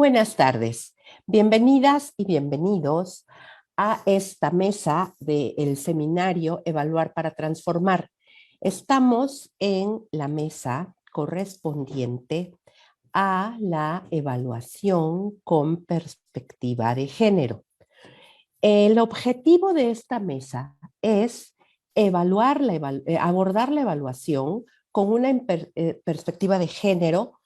Buenas tardes, bienvenidas y bienvenidos a esta mesa del seminario Evaluar para Transformar. Estamos en la mesa correspondiente a la evaluación con perspectiva de género. El objetivo de esta mesa es abordar la evaluación con una perspectiva de género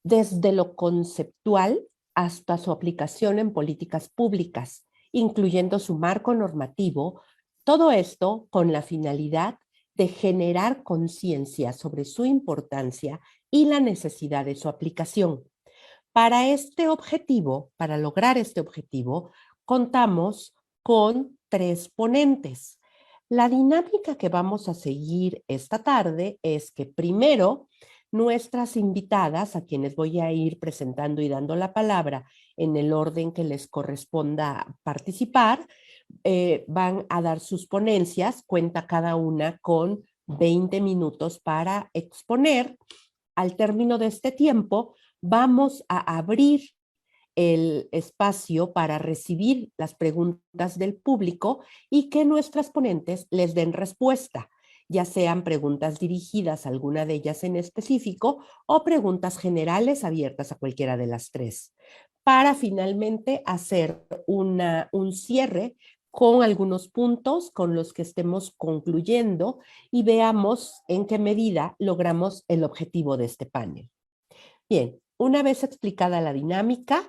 desde lo conceptual hasta su aplicación en políticas públicas, incluyendo su marco normativo, todo esto con la finalidad de generar conciencia sobre su importancia y la necesidad de su aplicación. Para este objetivo, para lograr este objetivo, contamos con 3 ponentes. La dinámica que vamos a seguir esta tarde es que primero nuestras invitadas, a quienes voy a ir presentando y dando la palabra en el orden que les corresponda participar, van a dar sus ponencias, cuenta cada una con 20 minutos para exponer. Al término de este tiempo, vamos a abrir el espacio para recibir las preguntas del público y que nuestras ponentes les den respuesta, ya sean preguntas dirigidas a alguna de ellas en específico o preguntas generales abiertas a cualquiera de las 3, para finalmente hacer un cierre con algunos puntos con los que estemos concluyendo y veamos en qué medida logramos el objetivo de este panel. Bien, una vez explicada la dinámica,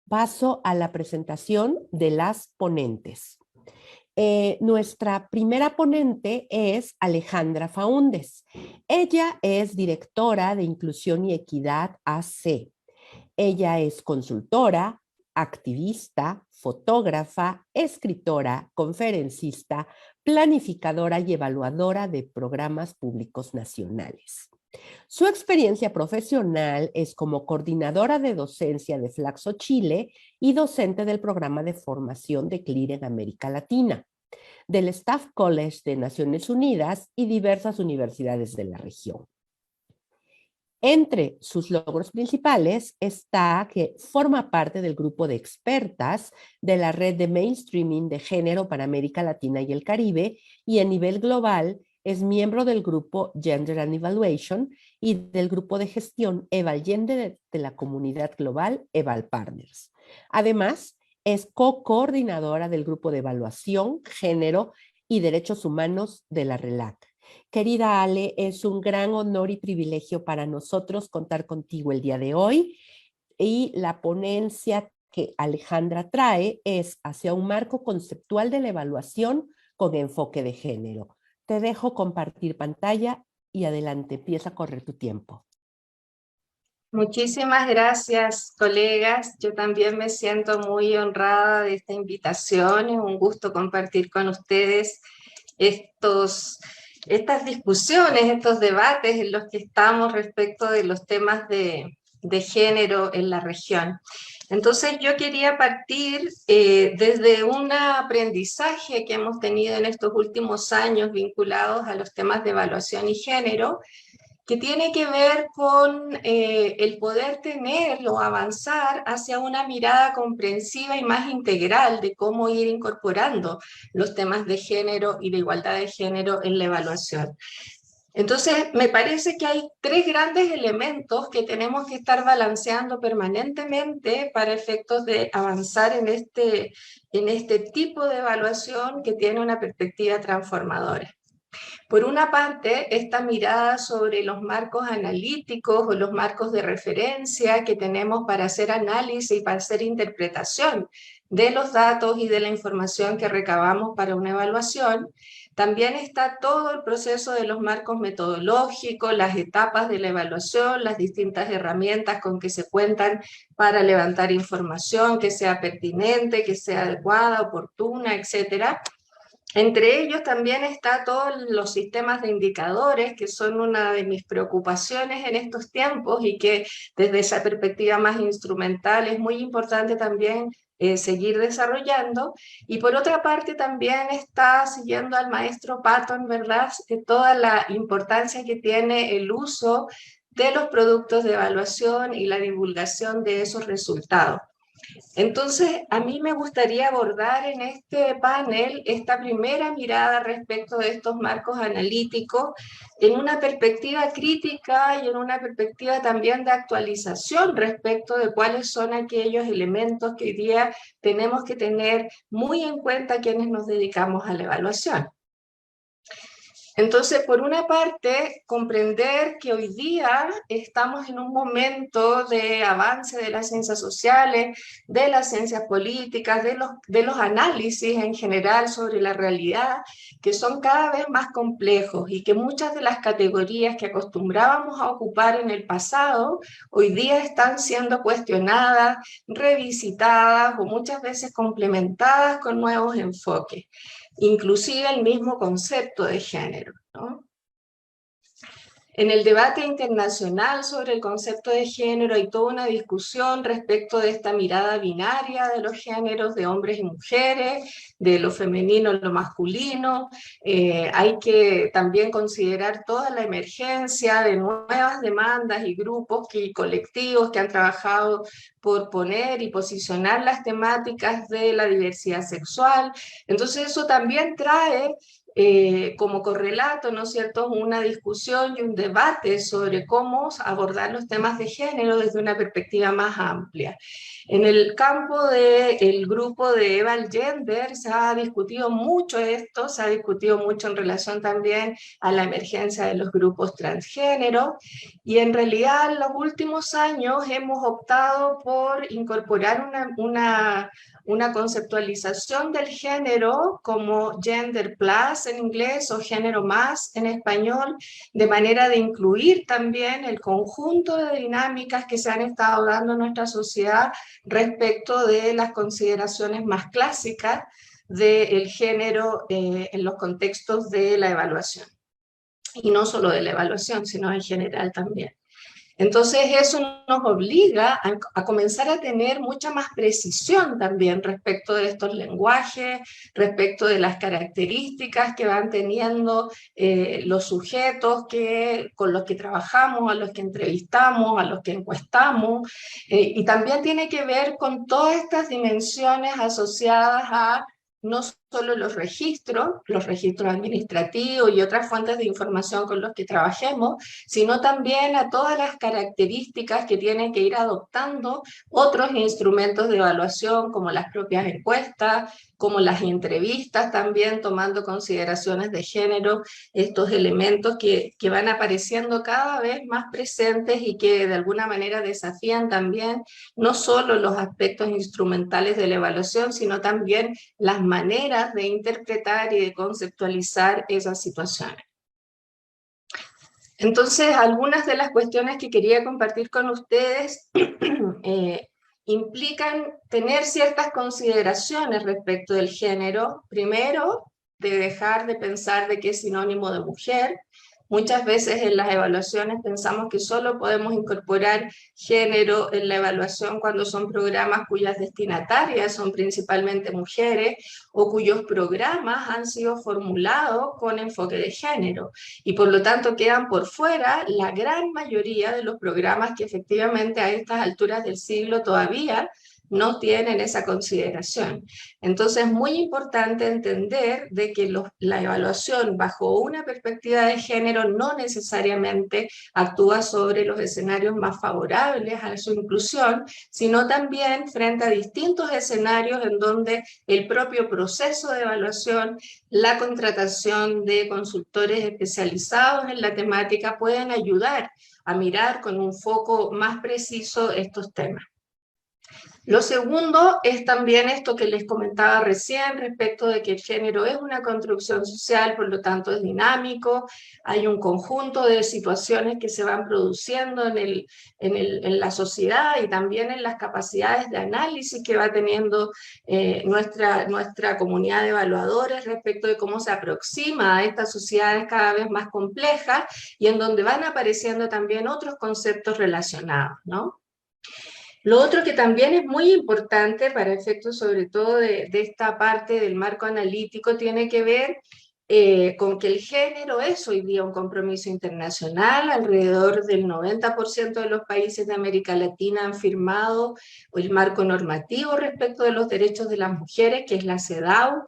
paso a la presentación de las ponentes. Nuestra primera ponente es Alejandra Faúndez. Ella es directora de Inclusión y Equidad AC. Ella es consultora, activista, fotógrafa, escritora, conferencista, planificadora y evaluadora de programas públicos nacionales. Su experiencia profesional es como coordinadora de docencia de Flaxo Chile y docente del programa de formación de CLIR en América Latina, del Staff College de Naciones Unidas y diversas universidades de la región. Entre sus logros principales está que forma parte del grupo de expertas de la red de mainstreaming de género para América Latina y el Caribe, y a nivel global es miembro del grupo Gender and Evaluation y del grupo de gestión EVALYENDE de la comunidad global EvalPartners. Además, es co-coordinadora del grupo de evaluación, género y derechos humanos de la RELAC. Querida Ale, es un gran honor y privilegio para nosotros contar contigo el día de hoy, y la ponencia que Alejandra trae es hacia un marco conceptual de la evaluación con enfoque de género. Te dejo compartir pantalla y adelante, empieza a correr tu tiempo. Muchísimas gracias, colegas. Yo también me siento muy honrada de esta invitación. Es un gusto compartir con ustedes estas discusiones, estos debates en los que estamos respecto de los temas de género en la región. Entonces yo quería partir desde un aprendizaje que hemos tenido en estos últimos años vinculados a los temas de evaluación y género, que tiene que ver con el poder tener o avanzar hacia una mirada comprensiva y más integral de cómo ir incorporando los temas de género y de igualdad de género en la evaluación. Entonces, me parece que hay 3 grandes elementos que tenemos que estar balanceando permanentemente para efectos de avanzar en este tipo de evaluación que tiene una perspectiva transformadora. Por una parte, esta mirada sobre los marcos analíticos o los marcos de referencia que tenemos para hacer análisis y para hacer interpretación de los datos y de la información que recabamos para una evaluación. También está todo el proceso de los marcos metodológicos, las etapas de la evaluación, las distintas herramientas con que se cuentan para levantar información que sea pertinente, que sea adecuada, oportuna, etcétera. Entre ellos también está todos los sistemas de indicadores, que son una de mis preocupaciones en estos tiempos y que desde esa perspectiva más instrumental es muy importante también seguir desarrollando. Y por otra parte también está, siguiendo al maestro Patton, ¿verdad?, toda la importancia que tiene el uso de los productos de evaluación y la divulgación de esos resultados. Entonces, a mí me gustaría abordar en este panel esta primera mirada respecto de estos marcos analíticos en una perspectiva crítica y en una perspectiva también de actualización respecto de cuáles son aquellos elementos que hoy día tenemos que tener muy en cuenta quienes nos dedicamos a la evaluación. Entonces, por una parte, comprender que hoy día estamos en un momento de avance de las ciencias sociales, de las ciencias políticas, de los análisis en general sobre la realidad, que son cada vez más complejos y que muchas de las categorías que acostumbrábamos a ocupar en el pasado, hoy día están siendo cuestionadas, revisitadas o muchas veces complementadas con nuevos enfoques. Inclusive el mismo concepto de género, ¿no? En el debate internacional sobre el concepto de género hay toda una discusión respecto de esta mirada binaria de los géneros, de hombres y mujeres, de lo femenino y lo masculino. Hay que también considerar toda la emergencia de nuevas demandas y grupos y colectivos que han trabajado por poner y posicionar las temáticas de la diversidad sexual. Entonces eso también trae como correlato, ¿no es cierto?, una discusión y un debate sobre cómo abordar los temas de género desde una perspectiva más amplia. En el campo del grupo de Eval Gender se ha discutido mucho esto, se ha discutido mucho en relación también a la emergencia de los grupos transgénero, y en realidad en los últimos años hemos optado por incorporar una conceptualización del género como gender plus en inglés o género más en español, de manera de incluir también el conjunto de dinámicas que se han estado dando en nuestra sociedad respecto de las consideraciones más clásicas del género en los contextos de la evaluación. Y no solo de la evaluación, sino en general también. Entonces eso nos obliga a comenzar a tener mucha más precisión también respecto de estos lenguajes, respecto de las características que van teniendo los sujetos con los que trabajamos, a los que entrevistamos, a los que encuestamos, y también tiene que ver con todas estas dimensiones asociadas a no solo los registros administrativos y otras fuentes de información con los que trabajemos, sino también a todas las características que tienen que ir adoptando otros instrumentos de evaluación, como las propias encuestas, como las entrevistas también, tomando consideraciones de género, estos elementos que van apareciendo cada vez más presentes y que de alguna manera desafían también no solo los aspectos instrumentales de la evaluación, sino también las maneras de interpretar y de conceptualizar esas situaciones. Entonces, algunas de las cuestiones que quería compartir con ustedes implican tener ciertas consideraciones respecto del género. Primero, de dejar de pensar de que es sinónimo de mujer. Muchas veces en las evaluaciones pensamos que solo podemos incorporar género en la evaluación cuando son programas cuyas destinatarias son principalmente mujeres o cuyos programas han sido formulados con enfoque de género. Y por lo tanto quedan por fuera la gran mayoría de los programas que efectivamente a estas alturas del siglo todavía no tienen esa consideración. Entonces es muy importante entender de que la evaluación bajo una perspectiva de género no necesariamente actúa sobre los escenarios más favorables a su inclusión, sino también frente a distintos escenarios en donde el propio proceso de evaluación, la contratación de consultores especializados en la temática pueden ayudar a mirar con un foco más preciso estos temas. Lo segundo es también esto que les comentaba recién respecto de que el género es una construcción social, por lo tanto es dinámico, hay un conjunto de situaciones que se van produciendo en la sociedad y también en las capacidades de análisis que va teniendo nuestra comunidad de evaluadores respecto de cómo se aproxima a estas sociedades cada vez más complejas y en donde van apareciendo también otros conceptos relacionados, ¿no? Lo otro que también es muy importante para efectos sobre todo de esta parte del marco analítico tiene que ver con que el género es hoy día un compromiso internacional. Alrededor del 90% de los países de América Latina han firmado el marco normativo respecto de los derechos de las mujeres, que es la CEDAW,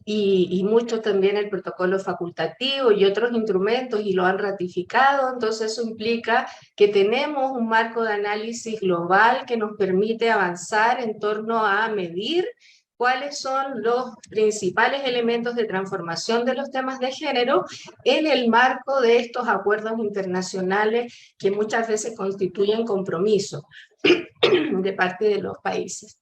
y mucho también el protocolo facultativo y otros instrumentos, y lo han ratificado. Entonces eso implica que tenemos un marco de análisis global que nos permite avanzar en torno a medir cuáles son los principales elementos de transformación de los temas de género en el marco de estos acuerdos internacionales que muchas veces constituyen compromiso de parte de los países.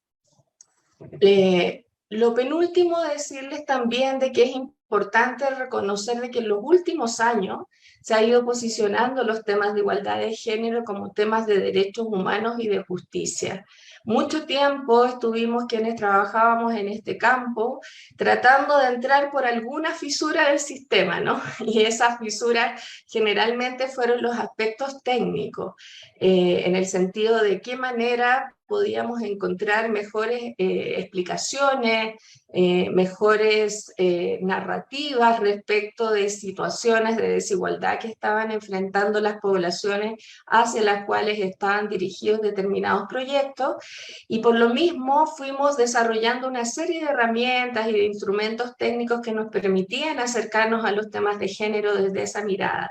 Lo penúltimo, decirles también de que es importante reconocer de que en los últimos años se ha ido posicionando los temas de igualdad de género como temas de derechos humanos y de justicia. Mucho tiempo estuvimos quienes trabajábamos en este campo tratando de entrar por alguna fisura del sistema, ¿no? Y esas fisuras generalmente fueron los aspectos técnicos, en el sentido de qué manera podíamos encontrar mejores explicaciones, mejores narrativas respecto de situaciones de desigualdad que estaban enfrentando las poblaciones hacia las cuales estaban dirigidos determinados proyectos, y por lo mismo fuimos desarrollando una serie de herramientas y de instrumentos técnicos que nos permitían acercarnos a los temas de género desde esa mirada.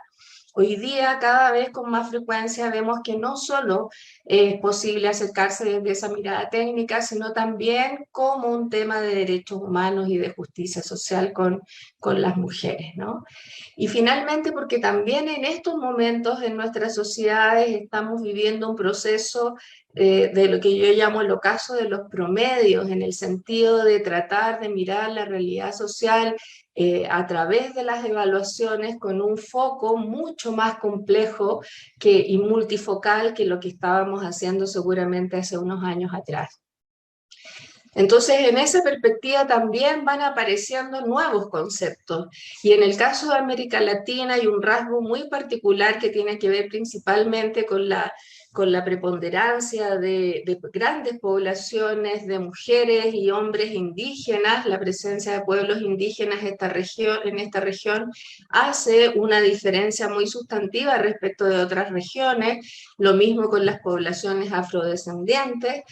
Hoy día, cada vez con más frecuencia, vemos que no solo es posible acercarse desde esa mirada técnica, sino también como un tema de derechos humanos y de justicia social con las mujeres, ¿no? Y finalmente, porque también en estos momentos en nuestras sociedades estamos viviendo un proceso de lo que yo llamo el ocaso de los promedios, en el sentido de tratar de mirar la realidad social a través de las evaluaciones con un foco mucho más complejo y multifocal que lo que estábamos haciendo seguramente hace unos años atrás. Entonces, en esa perspectiva también van apareciendo nuevos conceptos. Y en el caso de América Latina hay un rasgo muy particular que tiene que ver principalmente con la preponderancia de grandes poblaciones de mujeres y hombres indígenas. La presencia de pueblos indígenas en esta región hace una diferencia muy sustantiva respecto de otras regiones. Lo mismo con las poblaciones afrodescendientes.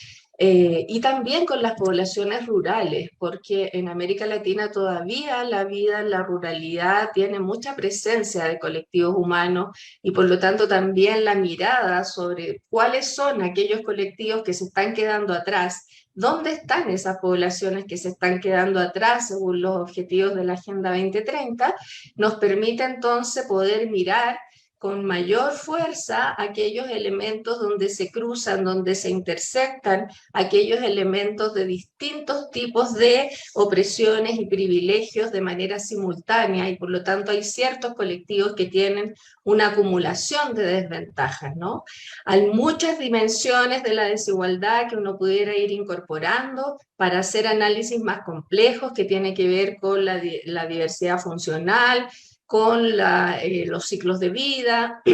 Y también con las poblaciones rurales, porque en América Latina todavía la vida en la ruralidad tiene mucha presencia de colectivos humanos, y por lo tanto también la mirada sobre cuáles son aquellos colectivos que se están quedando atrás, dónde están esas poblaciones que se están quedando atrás según los objetivos de la Agenda 2030, nos permite entonces poder mirar con mayor fuerza aquellos elementos donde se cruzan, donde se intersectan, aquellos elementos de distintos tipos de opresiones y privilegios de manera simultánea, y por lo tanto hay ciertos colectivos que tienen una acumulación de desventajas, ¿no? Hay muchas dimensiones de la desigualdad que uno pudiera ir incorporando para hacer análisis más complejos que tienen que ver con la diversidad funcional, con los ciclos de vida,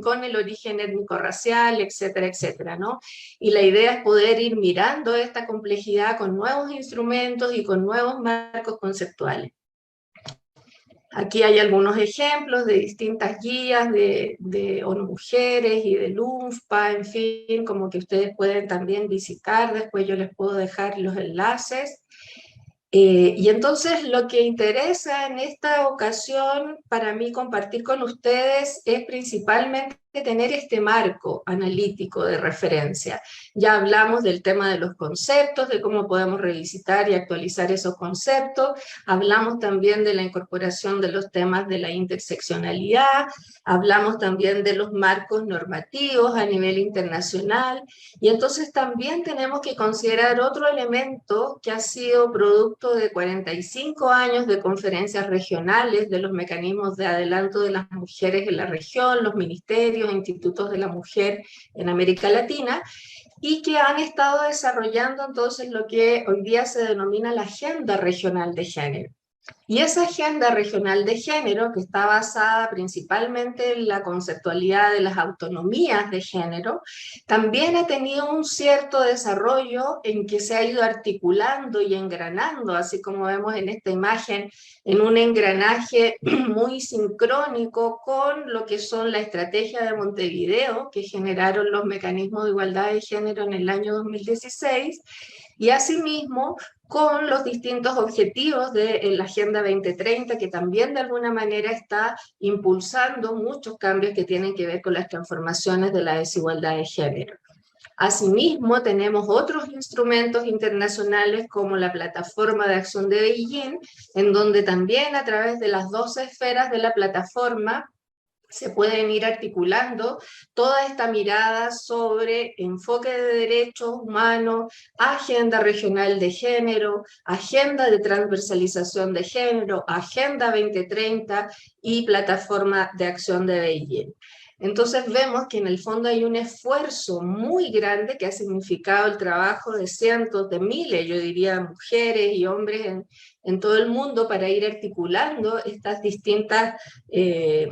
con el origen étnico-racial, etcétera, etcétera, ¿no? Y la idea es poder ir mirando esta complejidad con nuevos instrumentos y con nuevos marcos conceptuales. Aquí hay algunos ejemplos de distintas guías de ONU Mujeres y del UNFPA, en fin, como que ustedes pueden también visitar, después yo les puedo dejar los enlaces. Y entonces lo que interesa en esta ocasión para mí compartir con ustedes es principalmente tener este marco analítico de referencia. Ya hablamos del tema de los conceptos, de cómo podemos revisitar y actualizar esos conceptos, hablamos también de la incorporación de los temas de la interseccionalidad, hablamos también de los marcos normativos a nivel internacional, y entonces también tenemos que considerar otro elemento que ha sido producto de 45 años de conferencias regionales de los mecanismos de adelanto de las mujeres en la región, los ministerios, institutos de la mujer en América Latina, y que han estado desarrollando entonces lo que hoy día se denomina la Agenda Regional de Género. Y esa agenda regional de género, que está basada principalmente en la conceptualidad de las autonomías de género, también ha tenido un cierto desarrollo en que se ha ido articulando y engranando, así como vemos en esta imagen, en un engranaje muy sincrónico con lo que son la estrategia de Montevideo, que generaron los mecanismos de igualdad de género en el año 2016, y asimismo con los distintos objetivos de la Agenda 2030, que también de alguna manera está impulsando muchos cambios que tienen que ver con las transformaciones de la desigualdad de género. Asimismo, tenemos otros instrumentos internacionales como la Plataforma de Acción de Beijing, en donde también a través de las 12 esferas de la plataforma se pueden ir articulando toda esta mirada sobre enfoque de derechos humanos, agenda regional de género, agenda de transversalización de género, agenda 2030 y plataforma de acción de Beijing. Entonces vemos que en el fondo hay un esfuerzo muy grande que ha significado el trabajo de cientos de miles, yo diría mujeres y hombres en todo el mundo para ir articulando estas distintas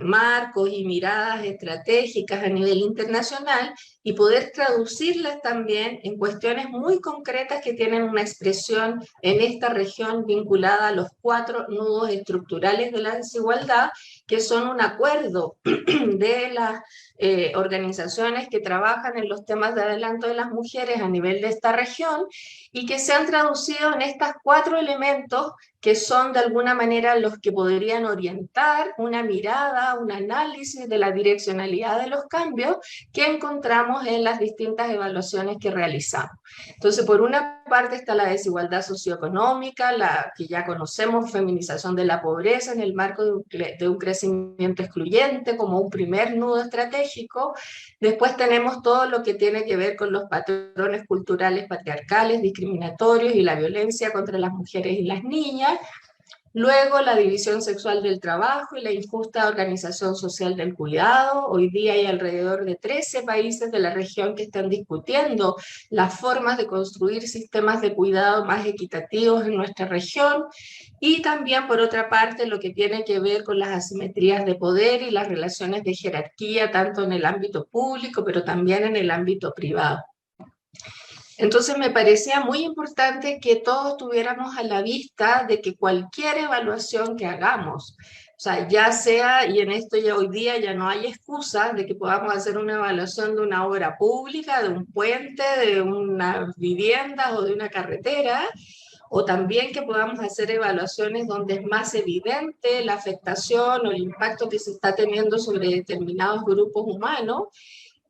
marcos y miradas estratégicas a nivel internacional y poder traducirlas también en cuestiones muy concretas que tienen una expresión en esta región vinculada a los 4 nudos estructurales de la desigualdad, que son un acuerdo de las organizaciones que trabajan en los temas de adelanto de las mujeres a nivel de esta región y que se han traducido en estos 4 elementos que son de alguna manera los que podrían orientar una mirada, un análisis de la direccionalidad de los cambios que encontramos en las distintas evaluaciones que realizamos. Entonces, por una parte está la desigualdad socioeconómica, la que ya conocemos, feminización de la pobreza en el marco de un crecimiento excluyente como un primer nudo estratégico. Después tenemos todo lo que tiene que ver con los patrones culturales patriarcales, discriminatorios y la violencia contra las mujeres y las niñas. Luego, la división sexual del trabajo y la injusta organización social del cuidado. Hoy día hay alrededor de 13 países de la región que están discutiendo las formas de construir sistemas de cuidado más equitativos en nuestra región. Y también, por otra parte, lo que tiene que ver con las asimetrías de poder y las relaciones de jerarquía, tanto en el ámbito público, pero también en el ámbito privado. Entonces me parecía muy importante que todos tuviéramos a la vista de que cualquier evaluación que hagamos, o sea, ya sea, y en esto ya hoy día ya no hay excusas de que podamos hacer una evaluación de una obra pública, de un puente, de una vivienda o de una carretera, o también que podamos hacer evaluaciones donde es más evidente la afectación o el impacto que se está teniendo sobre determinados grupos humanos,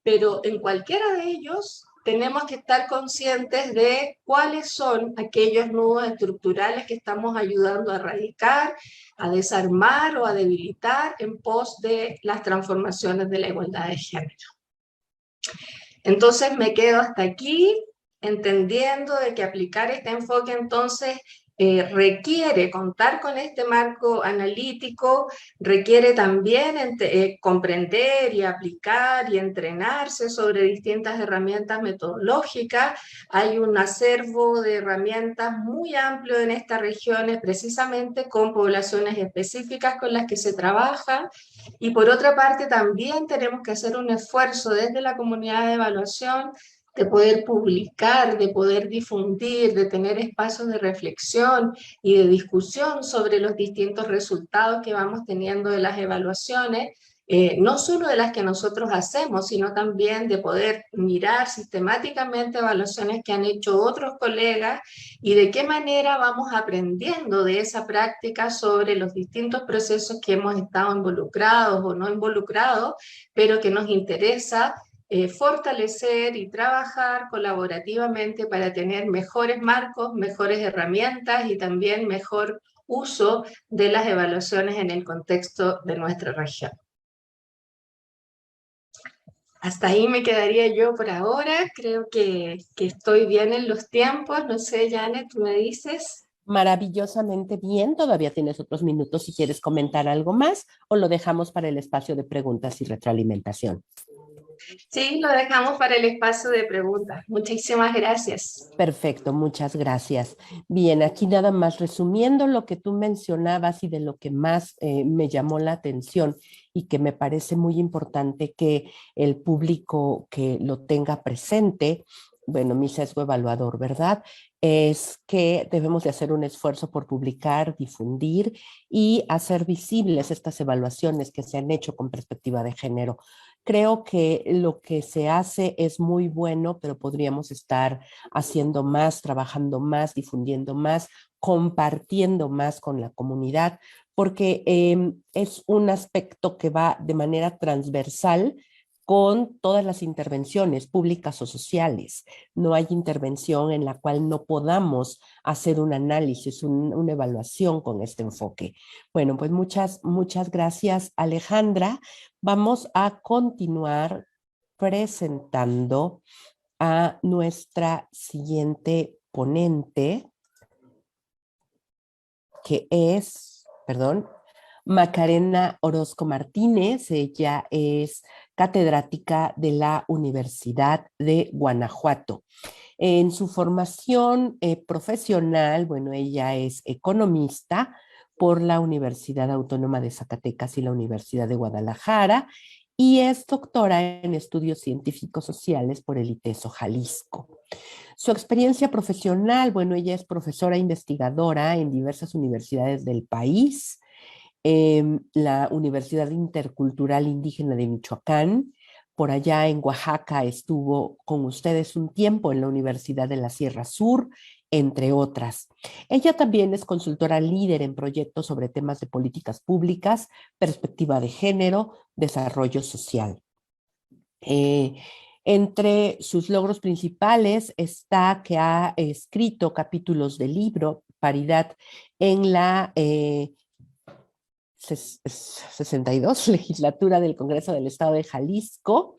pero en cualquiera de ellos tenemos que estar conscientes de cuáles son aquellos nudos estructurales que estamos ayudando a erradicar, a desarmar o a debilitar en pos de las transformaciones de la igualdad de género. Entonces me quedo hasta aquí, entendiendo de que aplicar este enfoque entonces requiere contar con este marco analítico, requiere también comprender y aplicar y entrenarse sobre distintas herramientas metodológicas. Hay un acervo de herramientas muy amplio en estas regiones, precisamente con poblaciones específicas con las que se trabaja. Y por otra parte, también tenemos que hacer un esfuerzo desde la comunidad de evaluación de poder publicar, de poder difundir, de tener espacios de reflexión y de discusión sobre los distintos resultados que vamos teniendo de las evaluaciones, no solo de las que nosotros hacemos, sino también de poder mirar sistemáticamente evaluaciones que han hecho otros colegas y de qué manera vamos aprendiendo de esa práctica sobre los distintos procesos que hemos estado involucrados o no involucrados, pero que nos interesa fortalecer y trabajar colaborativamente para tener mejores marcos, mejores herramientas y también mejor uso de las evaluaciones en el contexto de nuestra región. Hasta ahí me quedaría yo por ahora. Creo que estoy bien en los tiempos. No sé, Janet, ¿tú me dices? Maravillosamente bien. Todavía tienes otros minutos si quieres comentar algo más o lo dejamos para el espacio de preguntas y retroalimentación. Sí, lo dejamos para el espacio de preguntas. Muchísimas gracias. Perfecto, muchas gracias. Bien, aquí nada más resumiendo lo que tú mencionabas y de lo que más me llamó la atención y que me parece muy importante que el público que lo tenga presente, bueno, mi sesgo evaluador, ¿verdad? Es que debemos de hacer un esfuerzo por publicar, difundir y hacer visibles estas evaluaciones que se han hecho con perspectiva de género. Creo que lo que se hace es muy bueno, pero podríamos estar haciendo más, trabajando más, difundiendo más, compartiendo más con la comunidad, porque es un aspecto que va de manera transversal con todas las intervenciones públicas o sociales. No hay intervención en la cual no podamos hacer un análisis, una evaluación con este enfoque. Bueno, pues muchas gracias, Alejandra. Vamos a continuar presentando a nuestra siguiente ponente, que es, perdón, Macarena Orozco Martínez. Ella es catedrática de la Universidad de Guanajuato. En su formación profesional, bueno, ella es economista por la Universidad Autónoma de Zacatecas y la Universidad de Guadalajara y es doctora en estudios científicos sociales por el ITESO Jalisco. Su experiencia profesional, bueno, ella es profesora investigadora en diversas universidades del país, la Universidad Intercultural Indígena de Michoacán. Por allá en Oaxaca estuvo con ustedes un tiempo en la Universidad de la Sierra Sur, entre otras. Ella también es consultora líder en proyectos sobre temas de políticas públicas, perspectiva de género, desarrollo social. Eh, Entre sus logros principales está que ha escrito capítulos del libro Paridad en la 62 legislatura del Congreso del Estado de Jalisco,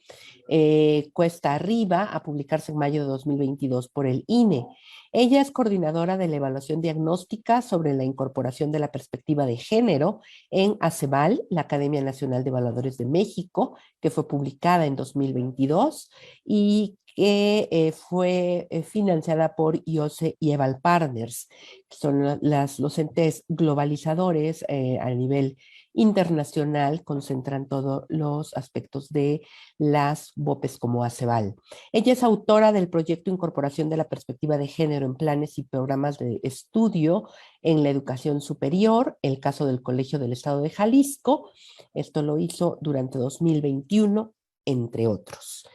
cuesta arriba, a publicarse en mayo de 2022 por el INE. Ella es coordinadora de la evaluación diagnóstica sobre la incorporación de la perspectiva de género en ACEVAL, la Academia Nacional de Evaluadores de México, que fue publicada en 2022 y que fue financiada por IOSE y Eval Partners, que son los entes globalizadores a nivel internacional, concentran todos los aspectos de las BOPES como ACEVAL. Ella es autora del proyecto Incorporación de la Perspectiva de Género en Planes y Programas de Estudio en la Educación Superior, el caso del Colegio del Estado de Jalisco. Esto lo hizo durante 2021, entre otros.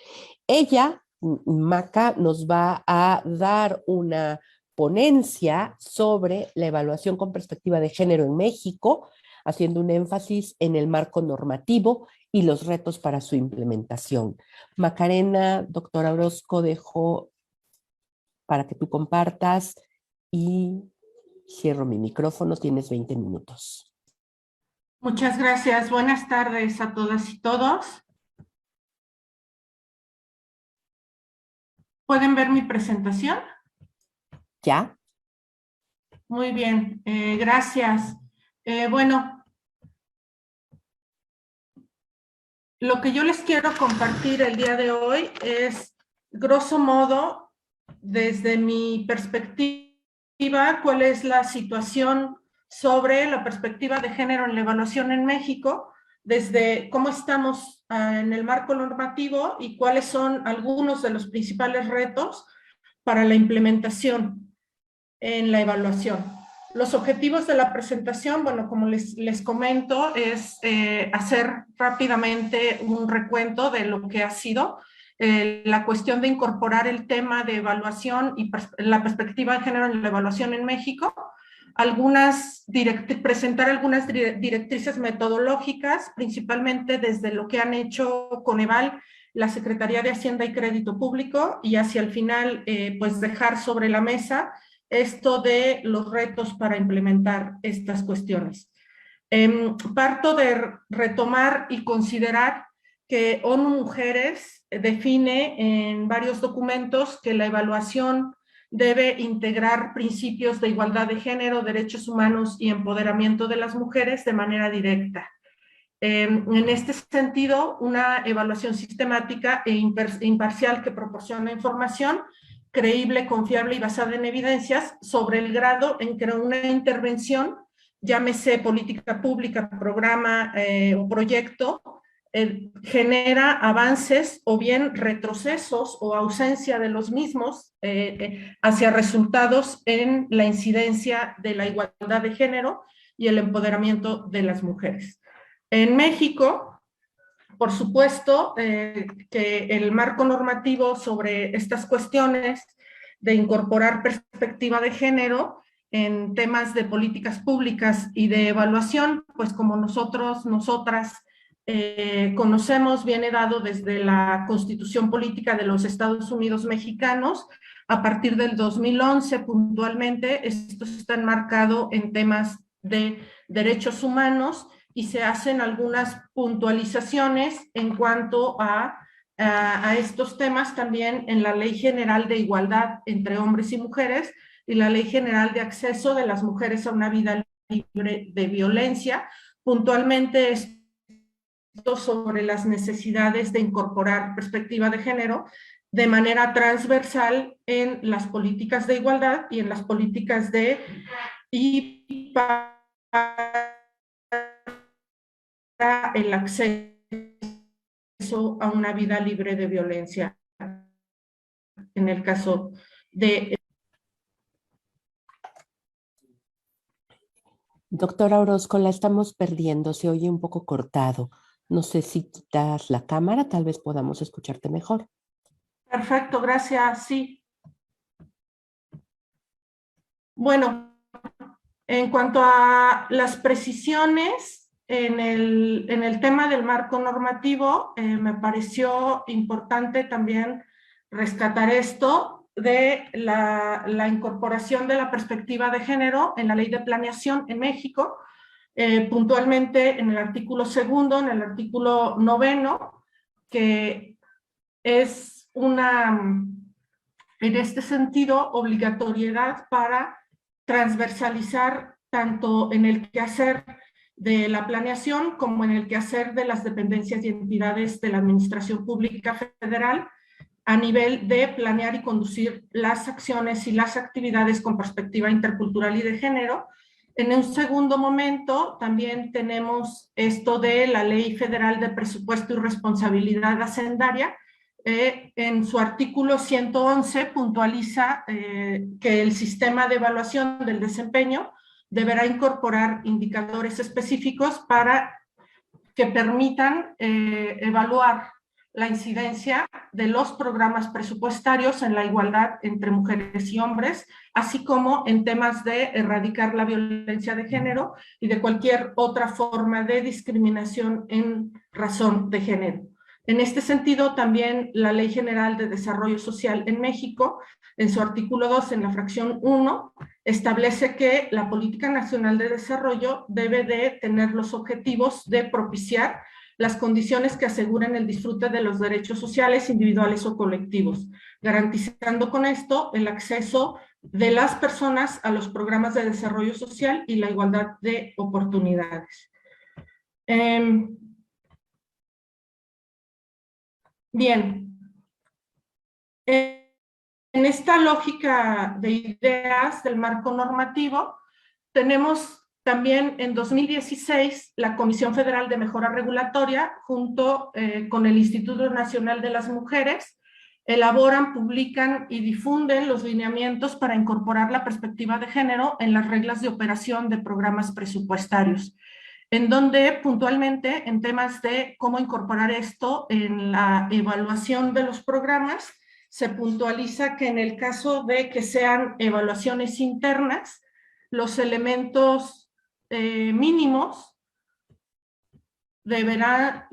Ella, Maca, nos va a dar una ponencia sobre la evaluación con perspectiva de género en México, haciendo un énfasis en el marco normativo y los retos para su implementación. Macarena, doctora Orozco, dejo para que tú compartas y cierro mi micrófono, tienes 20 minutos. Muchas gracias. Buenas tardes a todas y todos. ¿Pueden ver mi presentación? ¿Ya? Muy bien, gracias. Bueno, lo que yo les quiero compartir el día de hoy es, grosso modo, desde mi perspectiva, cuál es la situación sobre la perspectiva de género en la evaluación en México, desde cómo estamos en el marco normativo y cuáles son algunos de los principales retos para la implementación en la evaluación. Los objetivos de la presentación, bueno, como les comento, es hacer rápidamente un recuento de lo que ha sido la cuestión de incorporar el tema de evaluación y la perspectiva de género en la evaluación en México, presentar algunas directrices metodológicas, principalmente desde lo que han hecho Coneval, la Secretaría de Hacienda y Crédito Público, y hacia el final, pues dejar sobre la mesa esto de los retos para implementar estas cuestiones. Parto de retomar y considerar que ONU Mujeres define en varios documentos que la evaluación debe integrar principios de igualdad de género, derechos humanos y empoderamiento de las mujeres de manera directa. En este sentido, una evaluación sistemática e imparcial que proporciona información creíble, confiable y basada en evidencias sobre el grado en que una intervención, llámese política pública, programa o proyecto, genera avances o bien retrocesos o ausencia de los mismos hacia resultados en la incidencia de la igualdad de género y el empoderamiento de las mujeres. En México, por supuesto, que el marco normativo sobre estas cuestiones de incorporar perspectiva de género en temas de políticas públicas y de evaluación, pues como nosotros, nosotras, conocemos, viene dado desde la Constitución Política de los Estados Unidos Mexicanos. A partir del 2011, puntualmente, esto está enmarcado en temas de derechos humanos y se hacen algunas puntualizaciones en cuanto a estos temas también en la Ley General de Igualdad entre Hombres y Mujeres y la Ley General de Acceso de las Mujeres a una Vida Libre de Violencia. Puntualmente esto sobre las necesidades de incorporar perspectiva de género de manera transversal en las políticas de igualdad y en las políticas de y para el acceso a una vida libre de violencia en el caso de... Doctora Orozco, la estamos perdiendo, se oye un poco cortado. No sé si quitas la cámara, tal vez podamos escucharte mejor. Perfecto, gracias, sí. Bueno, en cuanto a las precisiones en el tema del marco normativo, me pareció importante también rescatar esto de la incorporación de la perspectiva de género en la Ley de Planeación en México, puntualmente en el artículo 2, en el artículo 9, que es en este sentido, obligatoriedad para transversalizar tanto en el quehacer de la planeación como en el quehacer de las dependencias y entidades de la Administración Pública Federal a nivel de planear y conducir las acciones y las actividades con perspectiva intercultural y de género. En un segundo momento también tenemos esto de la Ley Federal de Presupuesto y Responsabilidad Hacendaria. En su artículo 111 puntualiza que el sistema de evaluación del desempeño deberá incorporar indicadores específicos para que permitan evaluar la incidencia de los programas presupuestarios en la igualdad entre mujeres y hombres, así como en temas de erradicar la violencia de género y de cualquier otra forma de discriminación en razón de género. En este sentido, también la Ley General de Desarrollo Social en México, en su artículo 2, en la fracción 1, establece que la Política Nacional de Desarrollo debe de tener los objetivos de propiciar las condiciones que aseguren el disfrute de los derechos sociales, individuales o colectivos, garantizando con esto el acceso de las personas a los programas de desarrollo social y la igualdad de oportunidades. Bien, en esta lógica de ideas del marco normativo, tenemos también en 2016 la Comisión Federal de Mejora Regulatoria, junto con el Instituto Nacional de las Mujeres, elaboran, publican y difunden los lineamientos para incorporar la perspectiva de género en las reglas de operación de programas presupuestarios, en donde puntualmente en temas de cómo incorporar esto en la evaluación de los programas, se puntualiza que en el caso de que sean evaluaciones internas, los elementos mínimos deberán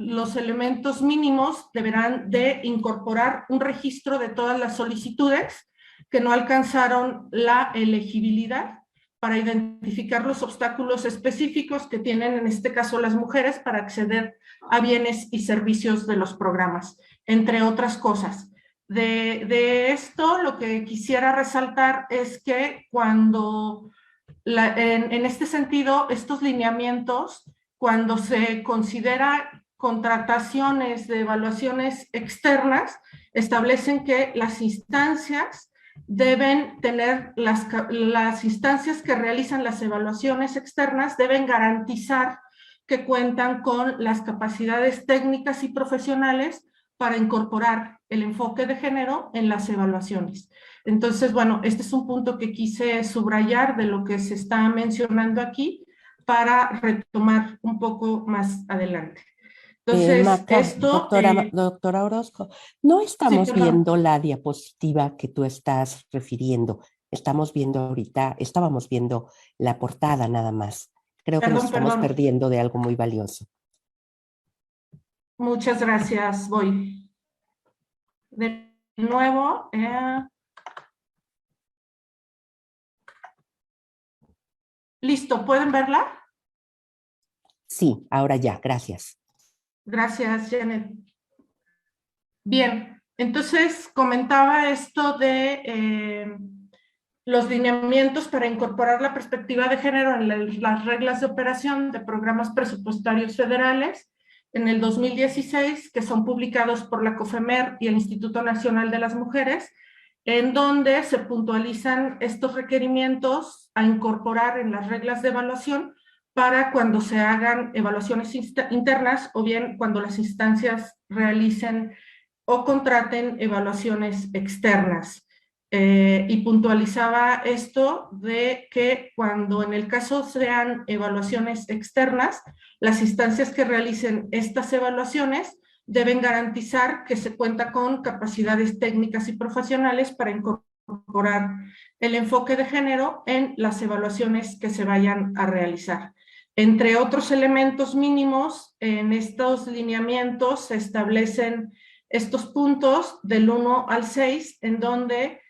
de incorporar un registro de todas las solicitudes que no alcanzaron la elegibilidad para identificar los obstáculos específicos que tienen en este caso las mujeres para acceder a bienes y servicios de los programas, entre otras cosas. De esto lo que quisiera resaltar es que cuando en este sentido estos lineamientos cuando se considera contrataciones de evaluaciones externas, establecen que las instancias deben tener, las instancias que realizan las evaluaciones externas deben garantizar que cuentan con las capacidades técnicas y profesionales para incorporar el enfoque de género en las evaluaciones. Entonces, bueno, este es un punto que quise subrayar de lo que se está mencionando aquí para retomar un poco más adelante. Entonces, Maca, doctora Orozco, no sí, estamos perdón. viendo la diapositiva que tú estás refiriendo. Estamos viendo ahorita, estábamos viendo la portada nada más. Creo que nos estamos Perdón. perdiendo de algo muy valioso. Muchas gracias, voy. De nuevo, listo, ¿pueden verla? Sí, ahora ya, gracias. Gracias, Janet. Bien, entonces comentaba esto de los lineamientos para incorporar la perspectiva de género en las reglas de operación de programas presupuestarios federales en el 2016, que son publicados por la COFEMER y el Instituto Nacional de las Mujeres, en donde se puntualizan estos requerimientos a incorporar en las reglas de evaluación para cuando se hagan evaluaciones internas o bien cuando las instancias realicen o contraten evaluaciones externas. Y puntualizaba esto de que cuando en el caso sean evaluaciones externas, las instancias que realicen estas evaluaciones deben garantizar que se cuenta con capacidades técnicas y profesionales para incorporar el enfoque de género en las evaluaciones que se vayan a realizar. Entre otros elementos mínimos, en estos lineamientos se establecen estos puntos del 1 al 6, en donde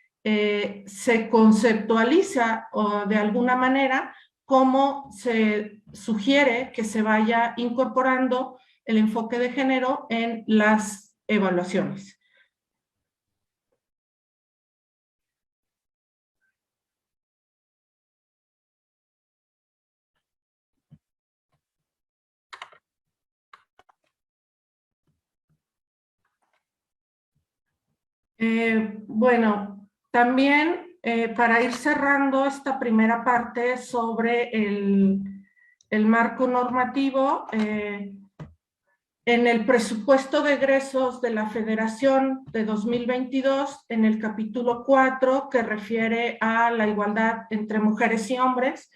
se conceptualiza o de alguna manera cómo se sugiere que se vaya incorporando el enfoque de género en las evaluaciones. Bueno, también para ir cerrando esta primera parte sobre el marco normativo, en el presupuesto de egresos de la Federación de 2022, en el capítulo 4, que refiere a la igualdad entre mujeres y hombres,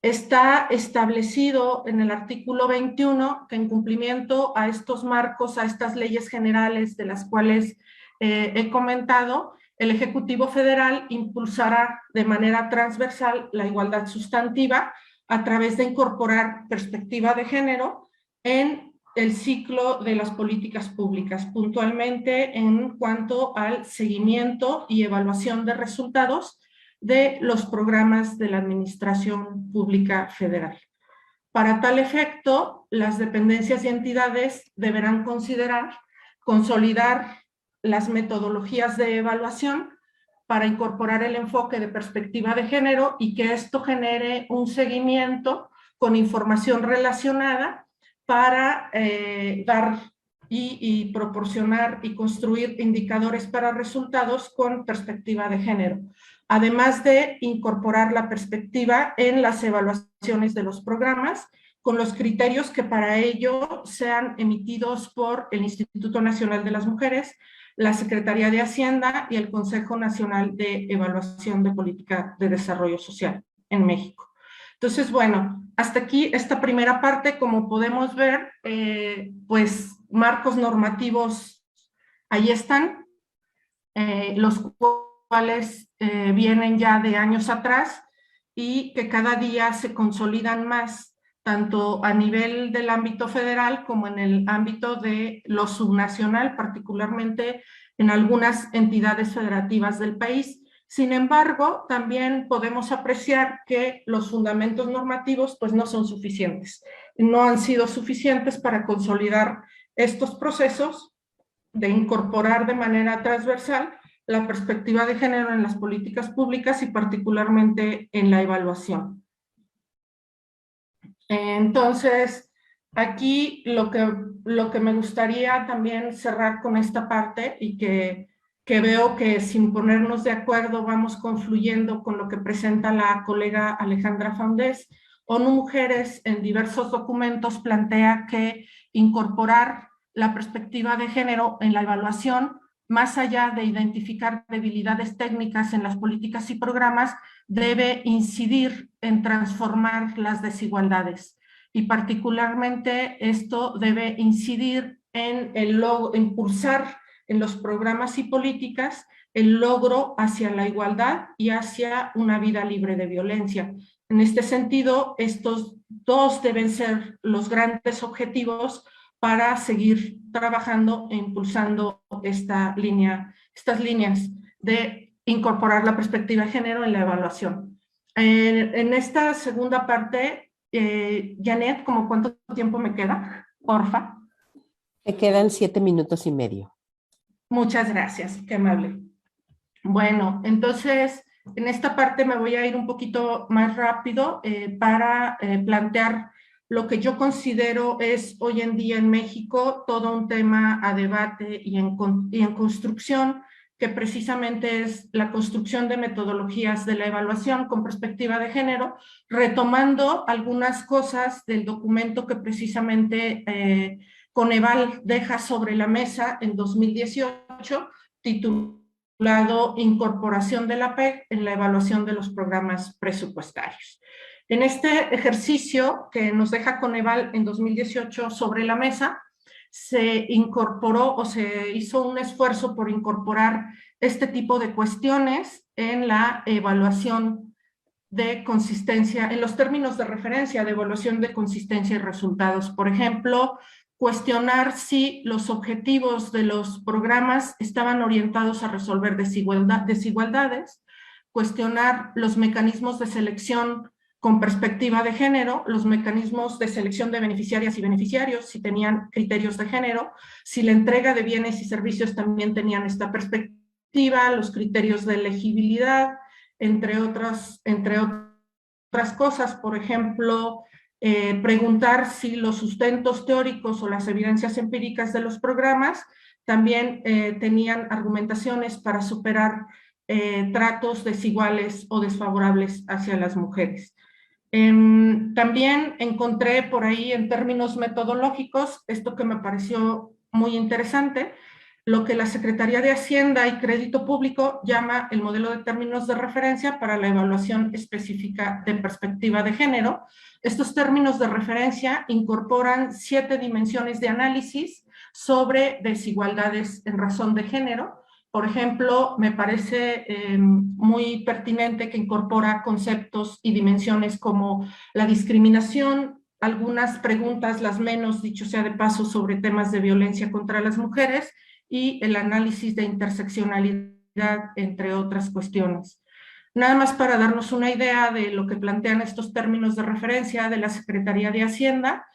está establecido en el artículo 21 que en cumplimiento a estos marcos, a estas leyes generales de las cuales he comentado, el Ejecutivo Federal impulsará de manera transversal la igualdad sustantiva a través de incorporar perspectiva de género en el ciclo de las políticas públicas, puntualmente en cuanto al seguimiento y evaluación de resultados de los programas de la Administración Pública Federal. Para tal efecto, las dependencias y entidades deberán consolidar las metodologías de evaluación para incorporar el enfoque de perspectiva de género y que esto genere un seguimiento con información relacionada para dar y proporcionar y construir indicadores para resultados con perspectiva de género, además de incorporar la perspectiva en las evaluaciones de los programas con los criterios que para ello sean emitidos por el Instituto Nacional de las Mujeres, la Secretaría de Hacienda y el Consejo Nacional de Evaluación de Política de Desarrollo Social en México. Entonces, bueno, hasta aquí esta primera parte, como podemos ver, pues marcos normativos ahí están, los cuales vienen ya de años atrás y que cada día se consolidan más, tanto a nivel del ámbito federal como en el ámbito de lo subnacional, particularmente en algunas entidades federativas del país. Sin embargo, también podemos apreciar que los fundamentos normativos pues no son suficientes, no han sido suficientes para consolidar estos procesos de incorporar de manera transversal la perspectiva de género en las políticas públicas y particularmente en la evaluación. Entonces, Aquí lo que me gustaría también cerrar con esta parte y que veo que sin ponernos de acuerdo vamos confluyendo con lo que presenta la colega Alejandra Foundes. ONU Mujeres en diversos documentos plantea que incorporar la perspectiva de género en la evaluación, más allá de identificar debilidades técnicas en las políticas y programas, debe incidir en transformar las desigualdades. Y particularmente esto debe incidir en impulsar en los programas y políticas el logro hacia la igualdad y hacia una vida libre de violencia. En este sentido, estos dos deben ser los grandes objetivos para seguir trabajando e impulsando estas líneas de incorporar la perspectiva de género en la evaluación. En esta segunda parte, Janet, ¿cómo cuánto tiempo me queda? Porfa. Te quedan 7 minutos y medio. Muchas gracias, qué amable. Bueno, entonces, en esta parte me voy a ir un poquito más rápido para plantear lo que yo considero es hoy en día en México todo un tema a debate y en construcción, que precisamente es la construcción de metodologías de la evaluación con perspectiva de género, retomando algunas cosas del documento que precisamente Coneval deja sobre la mesa en 2018, titulado Incorporación de la PEG en la evaluación de los programas presupuestarios. En este ejercicio que nos deja Coneval en 2018 sobre la mesa, se incorporó o se hizo un esfuerzo por incorporar este tipo de cuestiones en la evaluación de consistencia, en los términos de referencia de evaluación de consistencia y resultados. Por ejemplo, cuestionar si los objetivos de los programas estaban orientados a resolver desigualdades, cuestionar los mecanismos de selección con perspectiva de género, los mecanismos de selección de beneficiarias y beneficiarios, si tenían criterios de género, si la entrega de bienes y servicios también tenían esta perspectiva, los criterios de elegibilidad, entre otras cosas, por ejemplo, preguntar si los sustentos teóricos o las evidencias empíricas de los programas también tenían argumentaciones para superar tratos desiguales o desfavorables hacia las mujeres. También encontré por ahí en términos metodológicos esto que me pareció muy interesante, lo que la Secretaría de Hacienda y Crédito Público llama el modelo de términos de referencia para la evaluación específica de perspectiva de género. Estos términos de referencia incorporan 7 dimensiones de análisis sobre desigualdades en razón de género. Por ejemplo, me parece muy pertinente que incorpora conceptos y dimensiones como la discriminación, algunas preguntas, las menos, dicho sea de paso, sobre temas de violencia contra las mujeres y el análisis de interseccionalidad, entre otras cuestiones. Nada más para darnos una idea de lo que plantean estos términos de referencia de la Secretaría de Hacienda,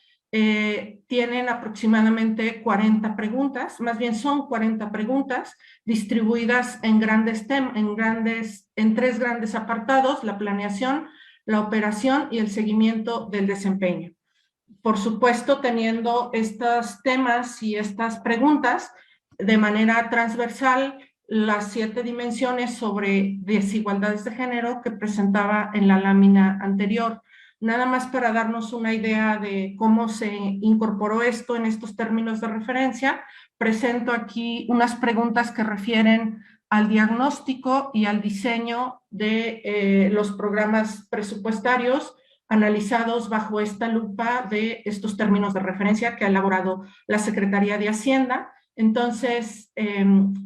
tienen aproximadamente 40 preguntas, más bien son 40 preguntas distribuidas en tres grandes apartados: la planeación, la operación y el seguimiento del desempeño. Por supuesto, teniendo estos temas y estas preguntas de manera transversal las 7 dimensiones sobre desigualdades de género que presentaba en la lámina anterior. Nada más para darnos una idea de cómo se incorporó esto en estos términos de referencia, presento aquí unas preguntas que refieren al diagnóstico y al diseño de los programas presupuestarios analizados bajo esta lupa de estos términos de referencia que ha elaborado la Secretaría de Hacienda. Entonces,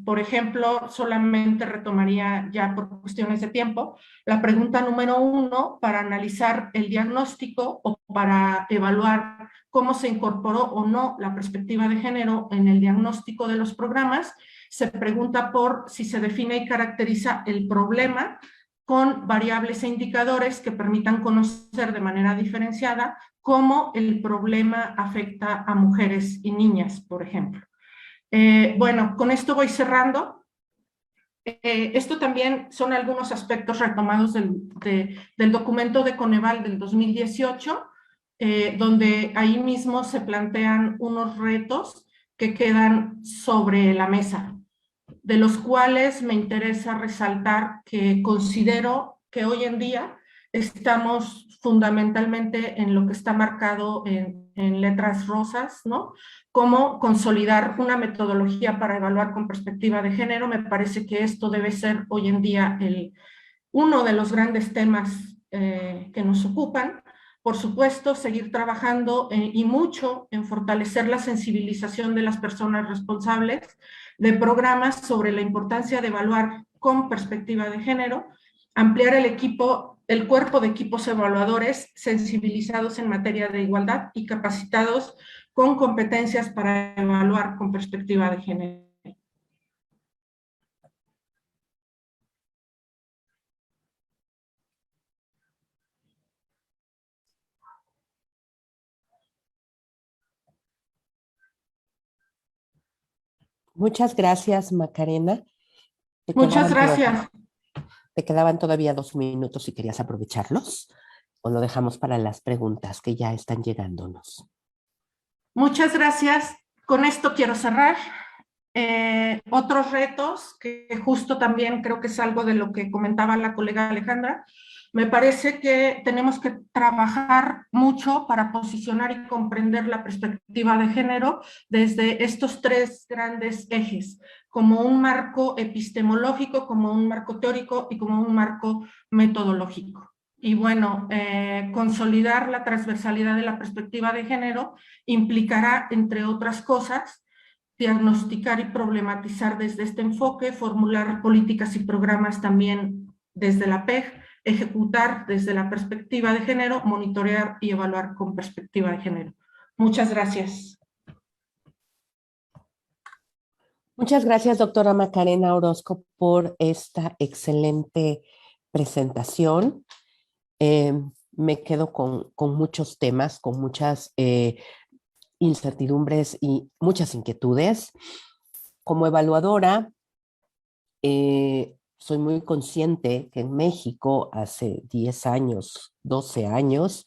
por ejemplo, solamente retomaría ya por cuestiones de tiempo la pregunta número 1 para analizar el diagnóstico o para evaluar cómo se incorporó o no la perspectiva de género en el diagnóstico de los programas. Se pregunta por si se define y caracteriza el problema con variables e indicadores que permitan conocer de manera diferenciada cómo el problema afecta a mujeres y niñas, por ejemplo. Bueno, con esto voy cerrando. Esto también son algunos aspectos retomados del documento de Coneval del 2018. donde ahí mismo se plantean unos retos que quedan sobre la mesa, de los cuales me interesa resaltar que considero que hoy en día estamos fundamentalmente en lo que está marcado en letras rosas, ¿no? Como consolidar una metodología para evaluar con perspectiva de género. Me parece que esto debe ser hoy en día uno de los grandes temas que nos ocupan. Por supuesto, seguir trabajando y mucho en fortalecer la sensibilización de las personas responsables de programas sobre la importancia de evaluar con perspectiva de género, ampliar el cuerpo de equipos evaluadores sensibilizados en materia de igualdad y capacitados con competencias para evaluar con perspectiva de género. Muchas gracias, Macarena. Muchas gracias. Te quedaban todavía 2 minutos si querías aprovecharlos, o lo dejamos para las preguntas que ya están llegándonos. Muchas gracias. Con esto quiero cerrar. Otros retos, que justo también creo que es algo de lo que comentaba la colega Alejandra, me parece que tenemos que trabajar mucho para posicionar y comprender la perspectiva de género desde estos 3 grandes ejes, como un marco epistemológico, como un marco teórico y como un marco metodológico. Y bueno, consolidar la transversalidad de la perspectiva de género implicará, entre otras cosas, diagnosticar y problematizar desde este enfoque, formular políticas y programas también desde la PEG, ejecutar desde la perspectiva de género, monitorear y evaluar con perspectiva de género. Muchas gracias. Muchas gracias, doctora Macarena Orozco, por esta excelente presentación. Me quedo con muchos temas, con muchas incertidumbres y muchas inquietudes. Como evaluadora, soy muy consciente que en México hace 10 años, 12 años,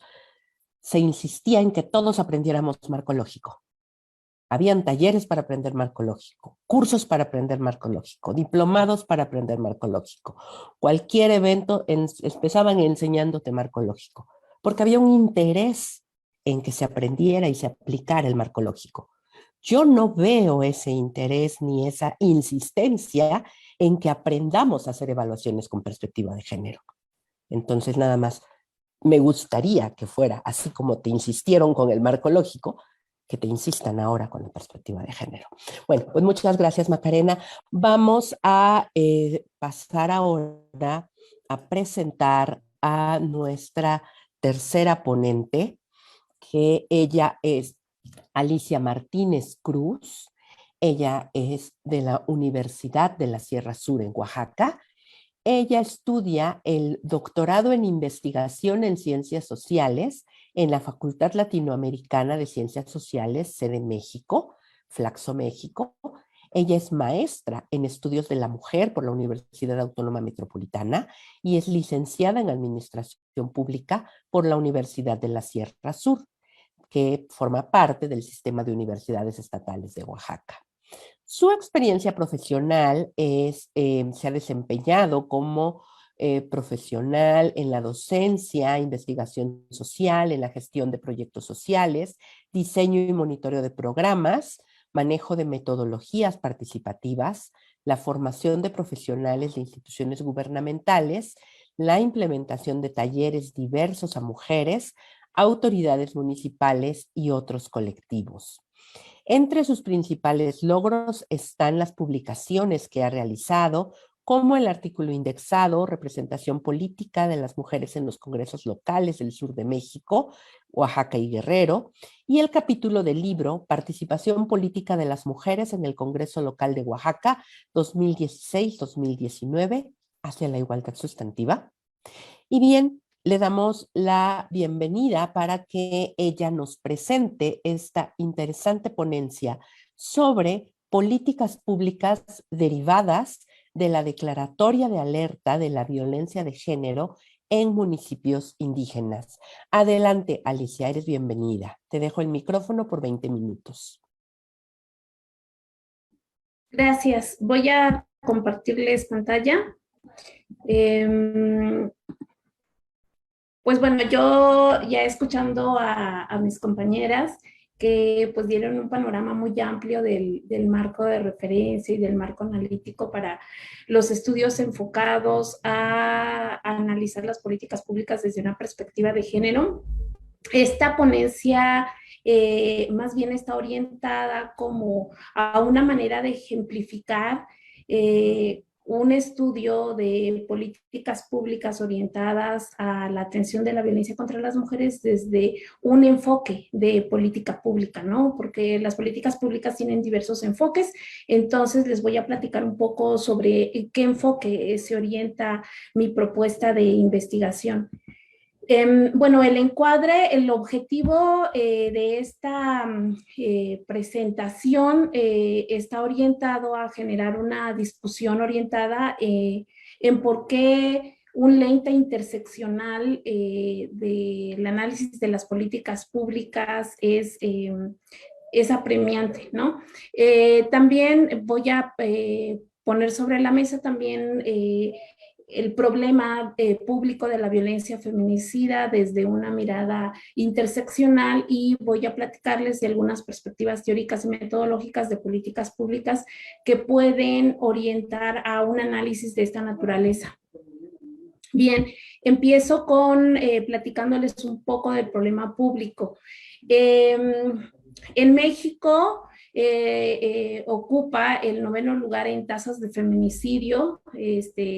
se insistía en que todos aprendiéramos marco lógico. Habían talleres para aprender marco lógico, cursos para aprender marco lógico, diplomados para aprender marco lógico. Cualquier evento empezaban enseñándote marco lógico, porque había un interés en que se aprendiera y se aplicara el marco lógico. Yo no veo ese interés ni esa insistencia en que aprendamos a hacer evaluaciones con perspectiva de género. Entonces, nada más, me gustaría que fuera así como te insistieron con el marco lógico, que te insistan ahora con la perspectiva de género. Bueno, pues muchas gracias, Macarena. Vamos a pasar ahora a presentar a nuestra tercera ponente, que ella es Alicia Martínez Cruz. Ella es de la Universidad de la Sierra Sur en Oaxaca. Ella estudia el doctorado en investigación en ciencias sociales en la Facultad Latinoamericana de Ciencias Sociales, sede México, Flaxo, México. Ella es maestra en estudios de la mujer por la Universidad Autónoma Metropolitana y es licenciada en Administración Pública por la Universidad de la Sierra Sur, que forma parte del sistema de universidades estatales de Oaxaca. Su experiencia profesional se ha desempeñado como profesional en la docencia, investigación social, en la gestión de proyectos sociales, diseño y monitoreo de programas, manejo de metodologías participativas, la formación de profesionales de instituciones gubernamentales, la implementación de talleres diversos a mujeres, autoridades municipales y otros colectivos. Entre sus principales logros están las publicaciones que ha realizado, como el artículo indexado Representación política de las mujeres en los congresos locales del sur de México, Oaxaca y Guerrero, y el capítulo del libro Participación política de las mujeres en el Congreso Local de Oaxaca 2016-2019 hacia la igualdad sustantiva. Y bien, le damos la bienvenida para que ella nos presente esta interesante ponencia sobre políticas públicas derivadas de la declaratoria de alerta de la violencia de género en municipios indígenas. Adelante, Alicia, eres bienvenida. Te dejo el micrófono por 20 minutos. Gracias. Voy a compartirles pantalla. Pues bueno, yo ya escuchando a mis compañeras que pues dieron un panorama muy amplio del marco de referencia y del marco analítico para los estudios enfocados a analizar las políticas públicas desde una perspectiva de género. Esta ponencia más bien está orientada como a una manera de ejemplificar un estudio de políticas públicas orientadas a la atención de la violencia contra las mujeres desde un enfoque de política pública, ¿no? Porque las políticas públicas tienen diversos enfoques, entonces les voy a platicar un poco sobre qué enfoque se orienta mi propuesta de investigación. Bueno, el encuadre, el objetivo de esta presentación está orientado a generar una discusión orientada en por qué un lente interseccional del análisis de las políticas públicas es apremiante, ¿no? También voy a poner sobre la mesa también el problema público de la violencia feminicida desde una mirada interseccional y voy a platicarles de algunas perspectivas teóricas y metodológicas de políticas públicas que pueden orientar a un análisis de esta naturaleza. Bien, empiezo con platicándoles un poco del problema público. En México ocupa el 9º lugar en tasas de feminicidio,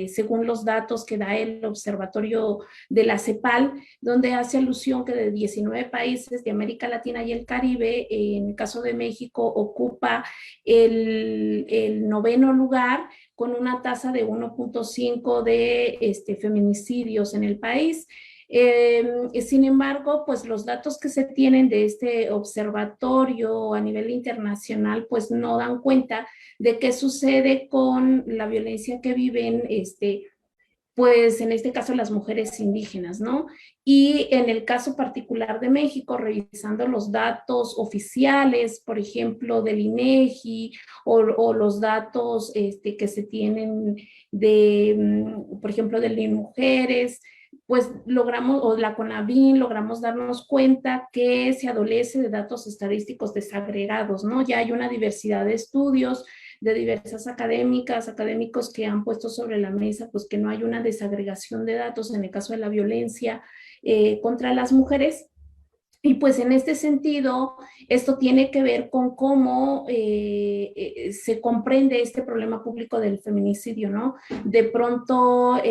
según los datos que da el Observatorio de la CEPAL, donde hace alusión que de 19 países de América Latina y el Caribe, en el caso de México, ocupa el 9º lugar con una tasa de 1.5 de feminicidios en el país. Sin embargo, pues los datos que se tienen de este observatorio a nivel internacional, pues no dan cuenta de qué sucede con la violencia que viven, pues en este caso las mujeres indígenas, ¿no? Y en el caso particular de México, revisando los datos oficiales, por ejemplo, del INEGI o los datos que se tienen de, por ejemplo, del INMujeres, pues logramos, o la CONAVIN, logramos darnos cuenta que se adolece de datos estadísticos desagregados, ¿no? Ya hay una diversidad de estudios de diversas académicos que han puesto sobre la mesa, pues que no hay una desagregación de datos en el caso de la violencia contra las mujeres. Y pues en este sentido, esto tiene que ver con cómo se comprende este problema público del feminicidio, ¿no? De pronto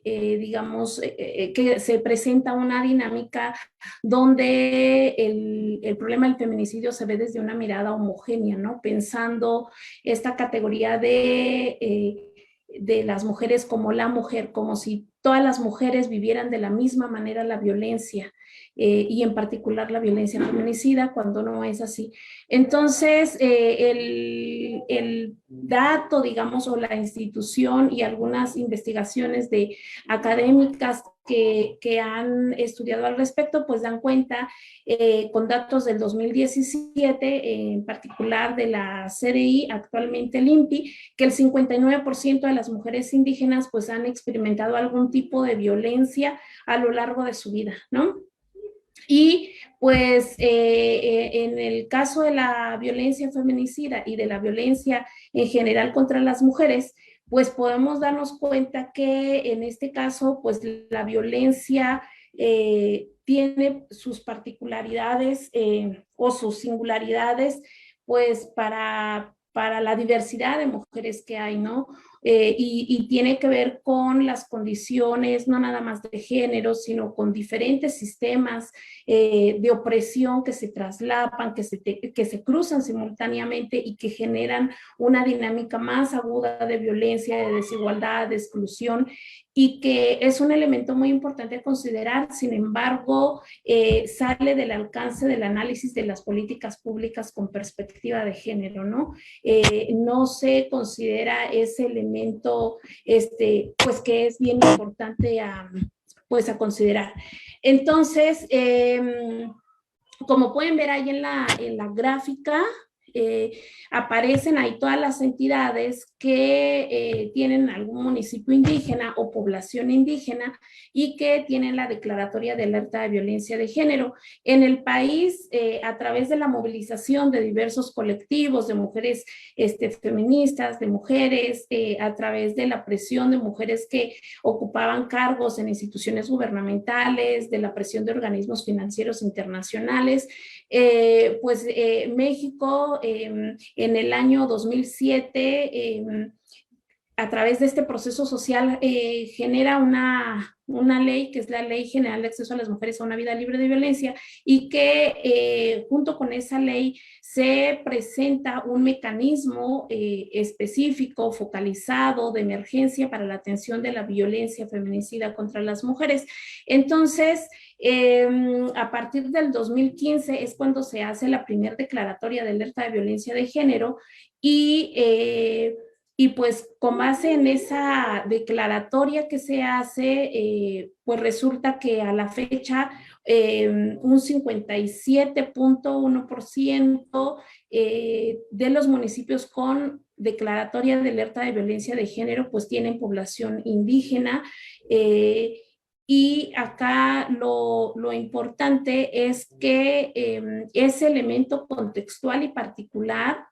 digamos, que se presenta una dinámica donde el problema del feminicidio se ve desde una mirada homogénea, ¿no? Pensando esta categoría de las mujeres como la mujer, como si todas las mujeres vivieran de la misma manera la violencia y en particular la violencia feminicida, cuando no es así. Entonces, el dato, digamos, o la institución y algunas investigaciones de académicas que han estudiado al respecto, pues dan cuenta con datos del 2017, en particular de la CDI, actualmente el INPI, que el 59% de las mujeres indígenas pues han experimentado algún tipo de violencia a lo largo de su vida, ¿no? Y pues en el caso de la violencia feminicida y de la violencia en general contra las mujeres, pues podemos darnos cuenta que en este caso, pues la violencia tiene sus particularidades o sus singularidades, pues para la diversidad de mujeres que hay, ¿no? Y tiene que ver con las condiciones, no nada más de género, sino con diferentes sistemas de opresión que se traslapan, que se cruzan simultáneamente y que generan una dinámica más aguda de violencia, de desigualdad, de exclusión, y que es un elemento muy importante a considerar. Sin embargo, sale del alcance del análisis de las políticas públicas con perspectiva de género, ¿no? No se considera ese elemento, pues que es bien importante pues a considerar. Entonces, como pueden ver ahí en la gráfica, aparecen ahí todas las entidades que tienen algún municipio indígena o población indígena y que tienen la declaratoria de alerta de violencia de género. En el país, a través de la movilización de diversos colectivos de mujeres feministas, de mujeres, a través de la presión de mujeres que ocupaban cargos en instituciones gubernamentales, de la presión de organismos financieros internacionales, México en el año 2007, a través de este proceso social, genera una ley que es la Ley General de Acceso a las Mujeres a una Vida Libre de Violencia, y que junto con esa ley se presenta un mecanismo específico, focalizado, de emergencia para la atención de la violencia feminicida contra las mujeres. Entonces, a partir del 2015 es cuando se hace la primera declaratoria de alerta de violencia de género, y pues con base en esa declaratoria que se hace, pues resulta que a la fecha un 57.1% de los municipios con declaratoria de alerta de violencia de género pues tienen población indígena. Y acá lo importante es que ese elemento contextual y particular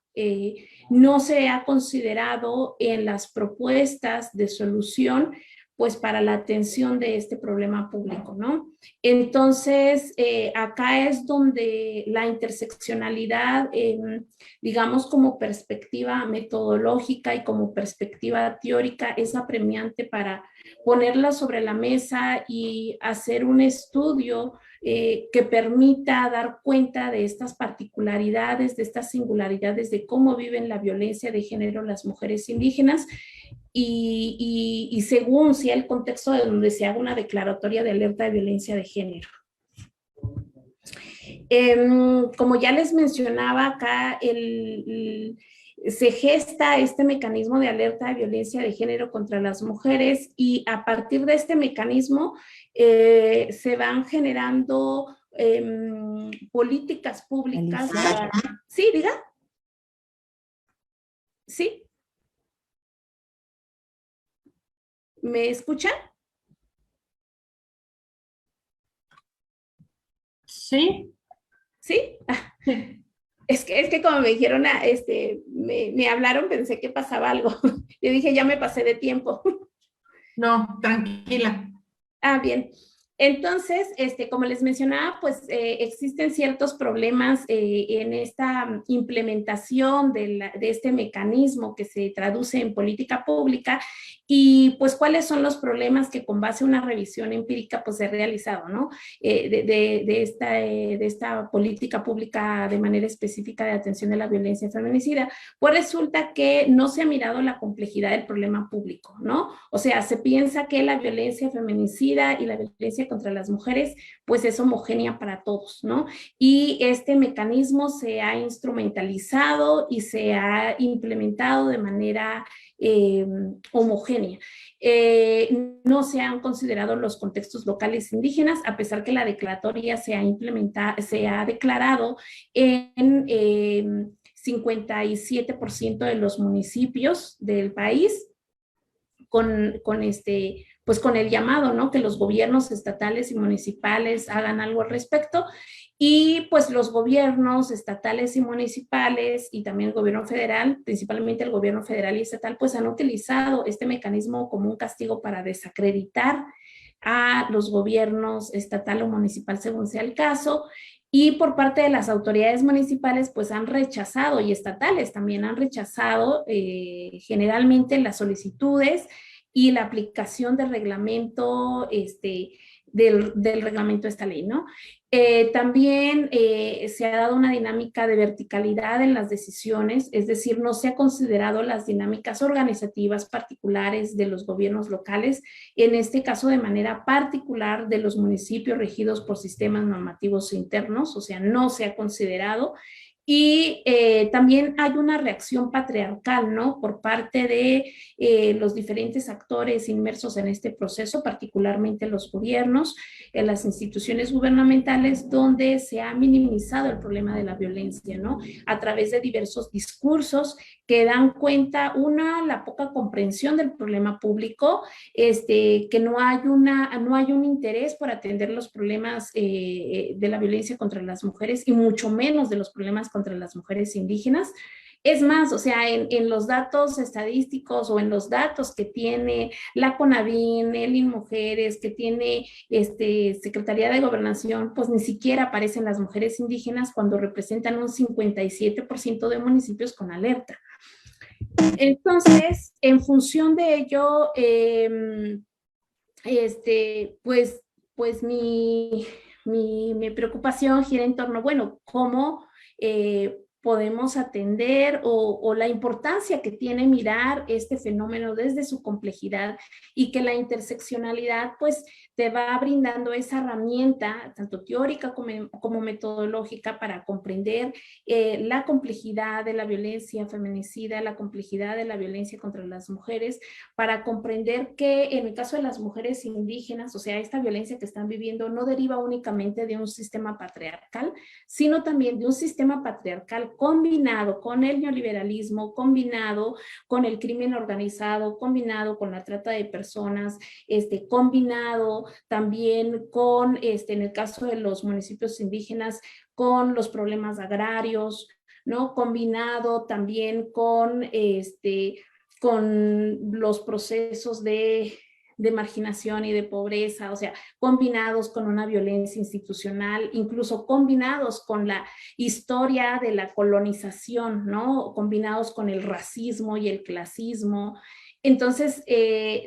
no se ha considerado en las propuestas de solución, pues para la atención de este problema público, ¿no? Entonces, acá es donde la interseccionalidad, digamos, como perspectiva metodológica y como perspectiva teórica, es apremiante para ponerla sobre la mesa y hacer un estudio que permita dar cuenta de estas particularidades, de estas singularidades de cómo viven la violencia de género las mujeres indígenas, y según sea el contexto de donde se haga una declaratoria de alerta de violencia de género. Como ya les mencionaba acá, se gesta este mecanismo de alerta de violencia de género contra las mujeres, y a partir de este mecanismo se van generando políticas públicas. Sí, diga. Sí. ¿Me escuchan? Sí. ¿Sí? Es que como me dijeron, me hablaron, pensé que pasaba algo. Yo dije, ya me pasé de tiempo. No, tranquila. Ah, bien. Entonces, como les mencionaba, pues existen ciertos problemas en esta implementación de este mecanismo que se traduce en política pública, y pues cuáles son los problemas que con base a una revisión empírica pues se ha realizado, ¿no? De esta política pública de manera específica de atención de la violencia feminicida. Pues resulta que no se ha mirado la complejidad del problema público, ¿no? O sea, se piensa que la violencia feminicida y la violencia contra las mujeres pues es homogénea para todos, ¿no? Y este mecanismo se ha instrumentalizado y se ha implementado de manera homogénea. No se han considerado los contextos locales indígenas, a pesar que la declaratoria se ha declarado en 57% de los municipios del país, pues con el llamado, ¿no? Que los gobiernos estatales y municipales hagan algo al respecto. Y pues los gobiernos estatales y municipales, y también el gobierno federal, principalmente el gobierno federal y estatal, pues han utilizado este mecanismo como un castigo para desacreditar a los gobiernos estatal o municipal, según sea el caso. Y por parte de las autoridades municipales, pues han rechazado, y estatales también han rechazado generalmente las solicitudes y la aplicación del reglamento, del reglamento de esta ley, ¿no? También se ha dado una dinámica de verticalidad en las decisiones, es decir, no se ha considerado las dinámicas organizativas particulares de los gobiernos locales, en este caso de manera particular de los municipios regidos por sistemas normativos internos, o sea, no se ha considerado. Y también hay una reacción patriarcal, ¿no? Por parte de los diferentes actores inmersos en este proceso, particularmente los gobiernos, en las instituciones gubernamentales, donde se ha minimizado el problema de la violencia, ¿no? A través de diversos discursos que dan cuenta, la poca comprensión del problema público, que no hay un interés por atender los problemas de la violencia contra las mujeres y mucho menos de los problemas contra las mujeres indígenas. Es más, o sea, en los datos estadísticos o en los datos que tiene la CONAVIN, el INMujeres, que tiene Secretaría de Gobernación, pues ni siquiera aparecen las mujeres indígenas cuando representan un 57% de municipios con alerta. Entonces, en función de ello, pues mi preocupación gira en torno, bueno, cómo podemos atender o la importancia que tiene mirar este fenómeno desde su complejidad y que la interseccionalidad pues te va brindando esa herramienta, tanto teórica como metodológica, para comprender la complejidad de la violencia feminicida, la complejidad de la violencia contra las mujeres, para comprender que en el caso de las mujeres indígenas, o sea, esta violencia que están viviendo no deriva únicamente de un sistema patriarcal, sino también de un sistema patriarcal combinado con el neoliberalismo, combinado con el crimen organizado, combinado con la trata de personas, combinado también con, en el caso de los municipios indígenas, con los problemas agrarios, ¿no? Combinado también con los procesos de marginación y de pobreza, o sea, combinados con una violencia institucional, incluso combinados con la historia de la colonización, ¿no? Combinados con el racismo y el clasismo. Entonces,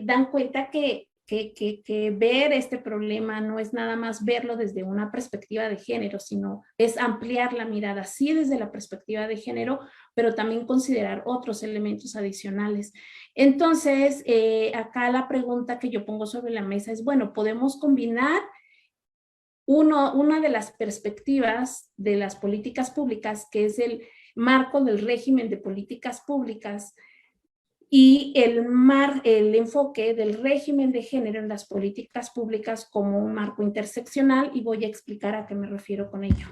dan cuenta que ver este problema no es nada más verlo desde una perspectiva de género, sino es ampliar la mirada, sí desde la perspectiva de género, pero también considerar otros elementos adicionales. Entonces, acá la pregunta que yo pongo sobre la mesa es, bueno, ¿podemos combinar una de las perspectivas de las políticas públicas, que es el marco del régimen de políticas públicas, y el enfoque del régimen de género en las políticas públicas como un marco interseccional? Y voy a explicar a qué me refiero con ello.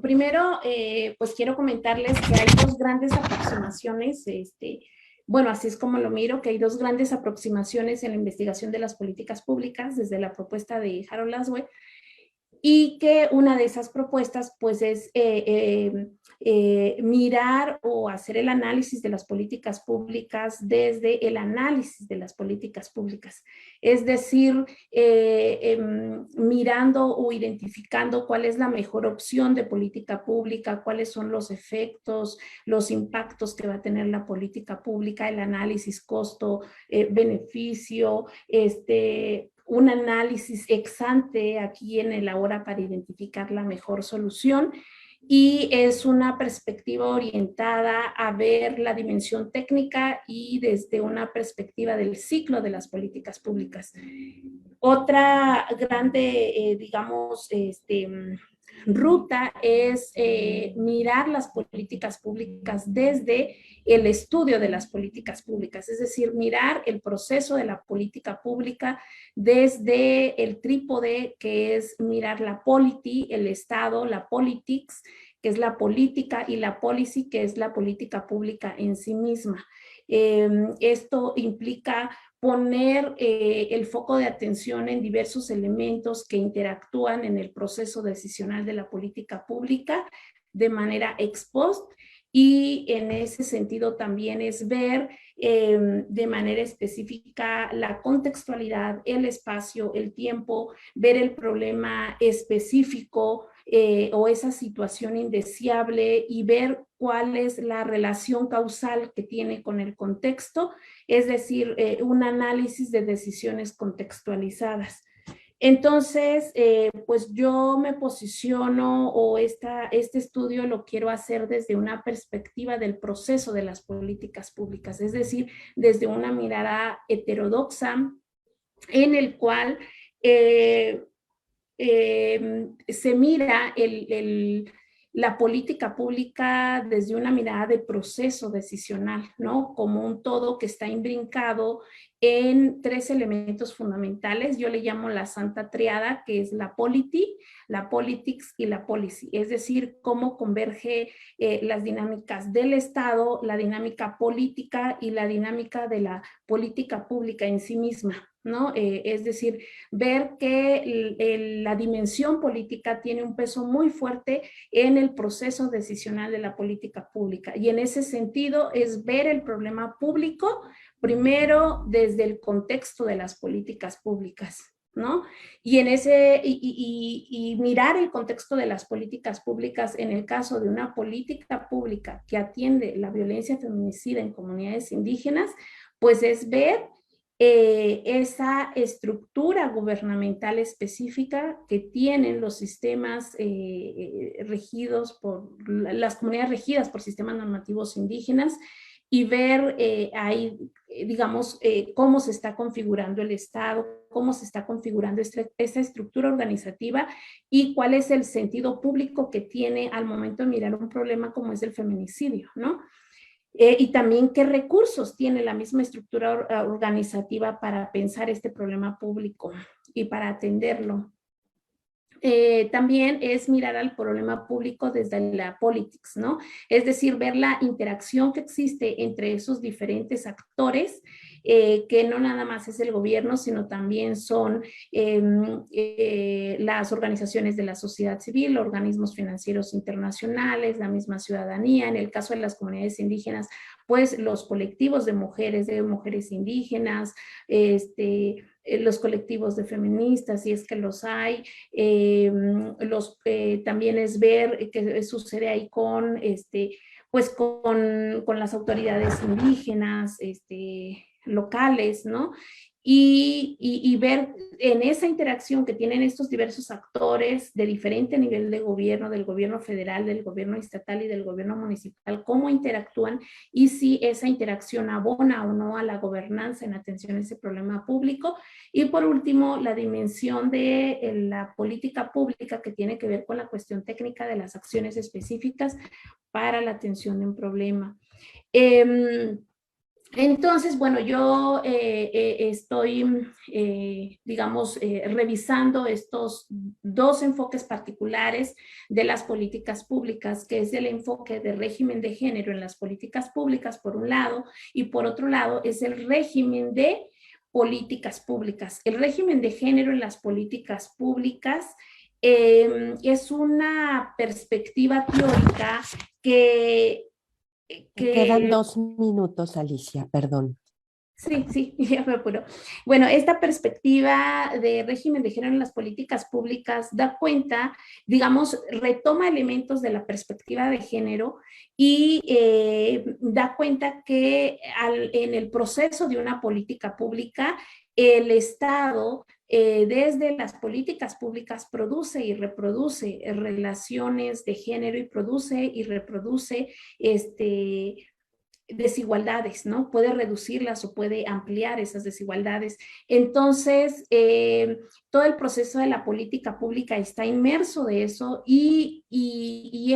Primero, pues quiero comentarles que hay dos grandes aproximaciones, bueno, así es como lo miro, que hay dos grandes aproximaciones en la investigación de las políticas públicas desde la propuesta de Harold Lasswell, y que una de esas propuestas pues es mirar o hacer el análisis de las políticas públicas desde el análisis de las políticas públicas. Es decir, mirando o identificando cuál es la mejor opción de política pública, cuáles son los efectos, los impactos que va a tener la política pública, el análisis costo-beneficio, un análisis ex ante aquí en el ahora para identificar la mejor solución, y es una perspectiva orientada a ver la dimensión técnica y desde una perspectiva del ciclo de las políticas públicas. Otra grande, digamos, ruta es mirar las políticas públicas desde el estudio de las políticas públicas, es decir, mirar el proceso de la política pública desde el trípode que es mirar la polity, el Estado, la politics, que es la política, y la policy, que es la política pública en sí misma. Esto implica poner el foco de atención en diversos elementos que interactúan en el proceso decisional de la política pública de manera ex post, y en ese sentido también es ver de manera específica la contextualidad, el espacio, el tiempo, ver el problema específico o esa situación indeseable y ver cuál es la relación causal que tiene con el contexto, es decir, un análisis de decisiones contextualizadas. Entonces, pues yo me posiciono o este estudio lo quiero hacer desde una perspectiva del proceso de las políticas públicas, es decir, desde una mirada heterodoxa en el cual se mira la política pública desde una mirada de proceso decisional, ¿no? Como un todo que está imbrincado en 3 elementos fundamentales. Yo le llamo la santa triada, que es la polity, la politics y la policy. Es decir, cómo converge las dinámicas del Estado, la dinámica política y la dinámica de la política pública en sí misma, ¿no? Es decir, ver que la dimensión política tiene un peso muy fuerte en el proceso decisional de la política pública. Y en ese sentido es ver el problema público primero desde el contexto de las políticas públicas, ¿no? Y mirar el contexto de las políticas públicas en el caso de una política pública que atiende la violencia feminicida en comunidades indígenas, pues es ver esa estructura gubernamental específica que tienen los sistemas regidos por las comunidades regidas por sistemas normativos indígenas, y ver ahí, digamos, cómo se está configurando el Estado, cómo se está configurando esta estructura organizativa y cuál es el sentido público que tiene al momento de mirar un problema como es el feminicidio, ¿no? Y también qué recursos tiene la misma estructura organizativa para pensar este problema público y para atenderlo. También es mirar al problema público desde la politics, ¿no? Es decir, ver la interacción que existe entre esos diferentes actores, que no nada más es el gobierno, sino también son las organizaciones de la sociedad civil, organismos financieros internacionales, la misma ciudadanía. En el caso de las comunidades indígenas, pues los colectivos de mujeres indígenas, los colectivos de feministas, si es que los hay, también es ver qué sucede ahí con, pues con las autoridades indígenas, locales, ¿no? Y ver en esa interacción que tienen estos diversos actores de diferente nivel de gobierno, del gobierno federal, del gobierno estatal y del gobierno municipal, cómo interactúan y si esa interacción abona o no a la gobernanza en atención a ese problema público. Y por último, la dimensión de la política pública que tiene que ver con la cuestión técnica de las acciones específicas para la atención de un problema. Entonces, bueno, yo estoy, digamos, revisando estos 2 enfoques particulares de las políticas públicas, que es el enfoque de régimen de género en las políticas públicas, por un lado, y por otro lado es el régimen de políticas públicas. El régimen de género en las políticas públicas es una perspectiva teórica que Quedan 2 minutos, Alicia, perdón. Sí, ya me apuro. Bueno, esta perspectiva de régimen de género en las políticas públicas da cuenta, digamos, retoma elementos de la perspectiva de género y da cuenta que en el proceso de una política pública, el Estado, desde las políticas públicas, produce y reproduce relaciones de género y produce y reproduce desigualdades, ¿no? Puede reducirlas o puede ampliar esas desigualdades. Entonces, todo el proceso de la política pública está inmerso de eso y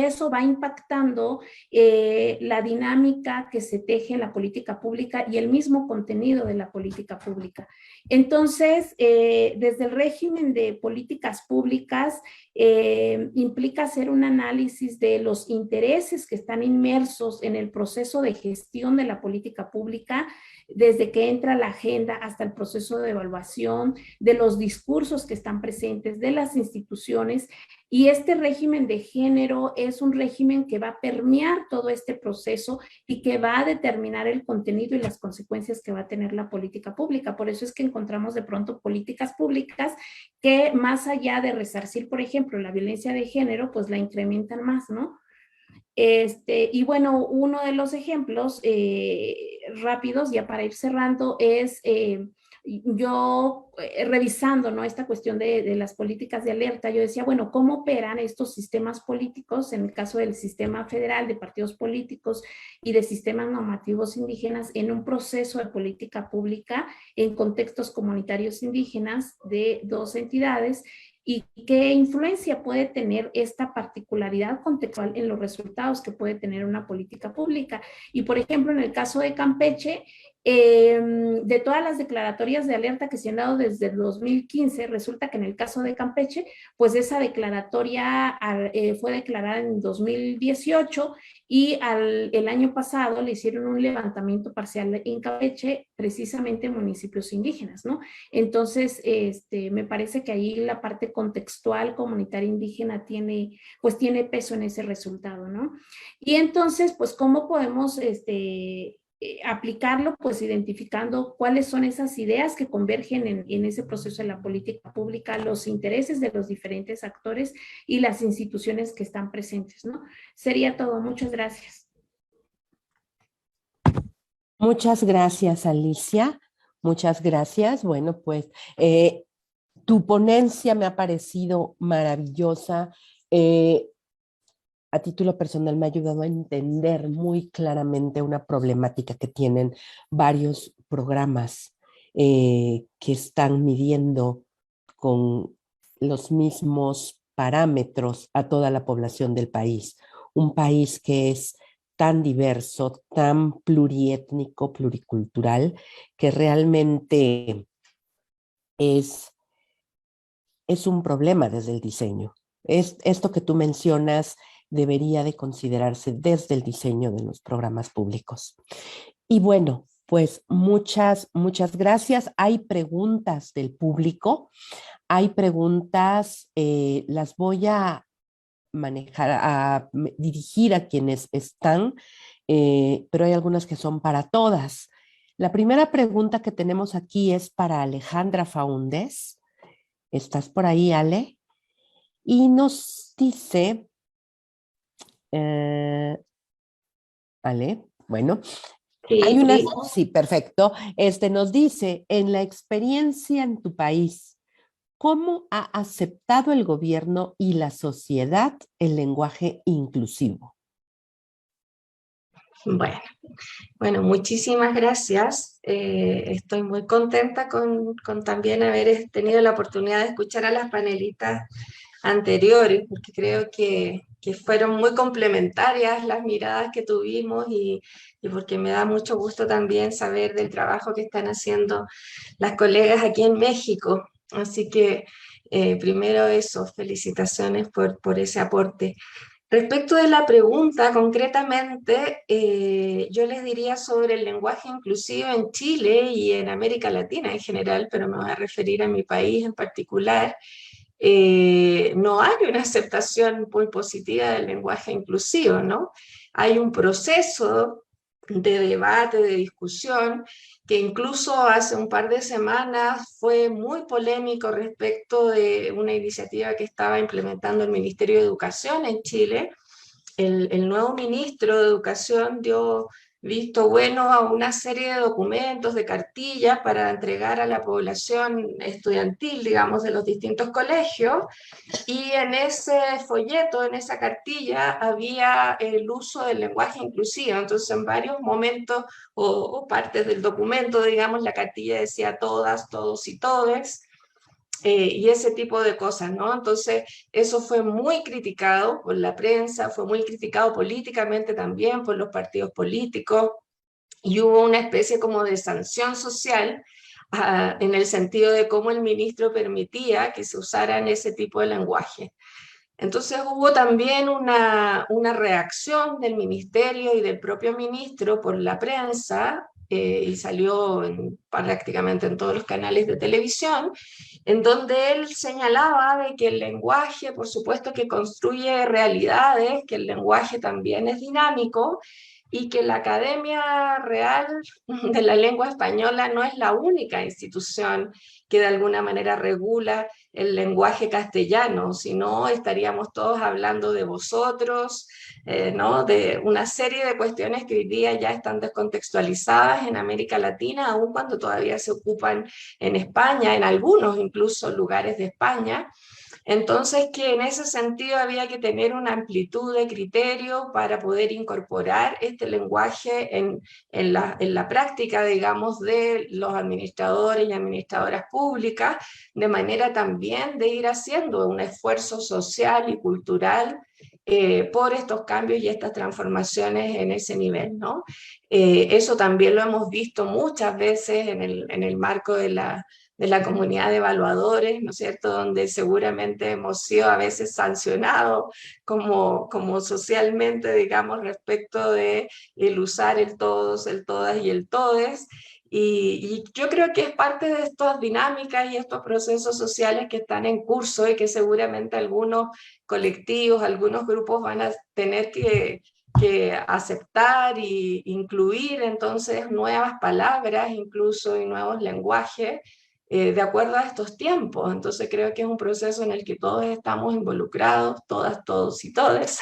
eso va impactando la dinámica que se teje en la política pública y el mismo contenido de la política pública. Entonces, desde el régimen de políticas públicas, implica hacer un análisis de los intereses que están inmersos en el proceso de gestión de la política pública, desde que entra la agenda hasta el proceso de evaluación, de los discursos que están presentes, de las instituciones. Y este régimen de género es un régimen que va a permear todo este proceso y que va a determinar el contenido y las consecuencias que va a tener la política pública. Por eso es que encontramos de pronto políticas públicas que, más allá de resarcir, por ejemplo, la violencia de género, pues la incrementan más, ¿no? Y bueno, uno de los ejemplos rápidos, ya para ir cerrando, es yo revisando, ¿no?, esta cuestión de las políticas de alerta. Yo decía, bueno, ¿cómo operan estos sistemas políticos? En el caso del sistema federal de partidos políticos y de sistemas normativos indígenas en un proceso de política pública en contextos comunitarios indígenas de 2 entidades. y qué influencia puede tener esta particularidad contextual en los resultados que puede tener una política pública. Y por ejemplo, en el caso de Campeche, de todas las declaratorias de alerta que se han dado desde el 2015, resulta que en el caso de Campeche, pues esa declaratoria fue declarada en 2018 y el año pasado le hicieron un levantamiento parcial en Campeche, precisamente en municipios indígenas, ¿no? Entonces, me parece que ahí la parte contextual comunitaria indígena tiene peso en ese resultado, ¿no? Y entonces, pues, ¿cómo podemos aplicarlo? Pues identificando cuáles son esas ideas que convergen en ese proceso de la política pública, los intereses de los diferentes actores y las instituciones que están presentes, ¿no? Sería todo. Muchas gracias. Muchas gracias, Alicia. Muchas gracias. Bueno, pues tu ponencia me ha parecido maravillosa. A título personal me ha ayudado a entender muy claramente una problemática que tienen varios programas que están midiendo con los mismos parámetros a toda la población del país. Un país que es tan diverso, tan pluriétnico, pluricultural, que realmente es un problema desde el diseño. Esto que tú mencionas debería de considerarse desde el diseño de los programas públicos. Y bueno, pues muchas gracias. Hay preguntas del público, hay preguntas, las voy a manejar, a dirigir a quienes están, pero hay algunas que son para todas. La primera pregunta que tenemos aquí es para Alejandra Faúndez. ¿Estás por ahí, Ale? Y nos dice, Ale, bueno, Sí, hay una, sí. sí, perfecto. Nos dice, en la experiencia en tu país, ¿cómo ha aceptado el gobierno y la sociedad el lenguaje inclusivo? Bueno, muchísimas gracias. Estoy muy contenta con también haber tenido la oportunidad de escuchar a las panelistas anteriores, porque creo que fueron muy complementarias las miradas que tuvimos y porque me da mucho gusto también saber del trabajo que están haciendo las colegas aquí en México. Así que primero eso, felicitaciones por ese aporte. Respecto de la pregunta, concretamente, yo les diría sobre el lenguaje inclusivo en Chile y en América Latina en general, pero me voy a referir a mi país en particular. No hay una aceptación muy positiva del lenguaje inclusivo, ¿no? Hay un proceso de debate, de discusión, que incluso hace un par de semanas fue muy polémico respecto de una iniciativa que estaba implementando el Ministerio de Educación en Chile. El nuevo ministro de Educación dio visto bueno a una serie de documentos, de cartillas para entregar a la población estudiantil, digamos, de los distintos colegios, y en ese folleto, en esa cartilla, había el uso del lenguaje inclusivo. Entonces, en varios momentos o partes del documento, digamos, la cartilla decía todas, todos y todes, y ese tipo de cosas, ¿no? Entonces, eso fue muy criticado por la prensa, fue muy criticado políticamente también por los partidos políticos, y hubo una especie como de sanción social en el sentido de cómo el ministro permitía que se usaran ese tipo de lenguaje. Entonces hubo también una reacción del ministerio y del propio ministro por la prensa, y salió prácticamente en todos los canales de televisión, en donde él señalaba de que el lenguaje, por supuesto que construye realidades, que el lenguaje también es dinámico, y que la Academia Real de la Lengua Española no es la única institución que de alguna manera regula el lenguaje castellano, si no estaríamos todos hablando de vosotros, ¿no? De una serie de cuestiones que hoy día ya están descontextualizadas en América Latina, aun cuando todavía se ocupan en España, en algunos incluso lugares de España. Entonces, que en ese sentido había que tener una amplitud de criterio para poder incorporar este lenguaje en la práctica, digamos, de los administradores y administradoras públicas, de manera también de ir haciendo un esfuerzo social y cultural por estos cambios y estas transformaciones en ese nivel, ¿no? Eso también lo hemos visto muchas veces en el marco de la comunidad de evaluadores, ¿no es cierto?, donde seguramente hemos sido a veces sancionados como socialmente, digamos, respecto de el usar el todos, el todas y el todes. Y yo creo que es parte de estas dinámicas y estos procesos sociales que están en curso y que seguramente algunos colectivos, algunos grupos van a tener que aceptar e incluir entonces nuevas palabras, incluso y nuevos lenguajes, de acuerdo a estos tiempos. Entonces creo que es un proceso en el que todos estamos involucrados, todas, todos y todes.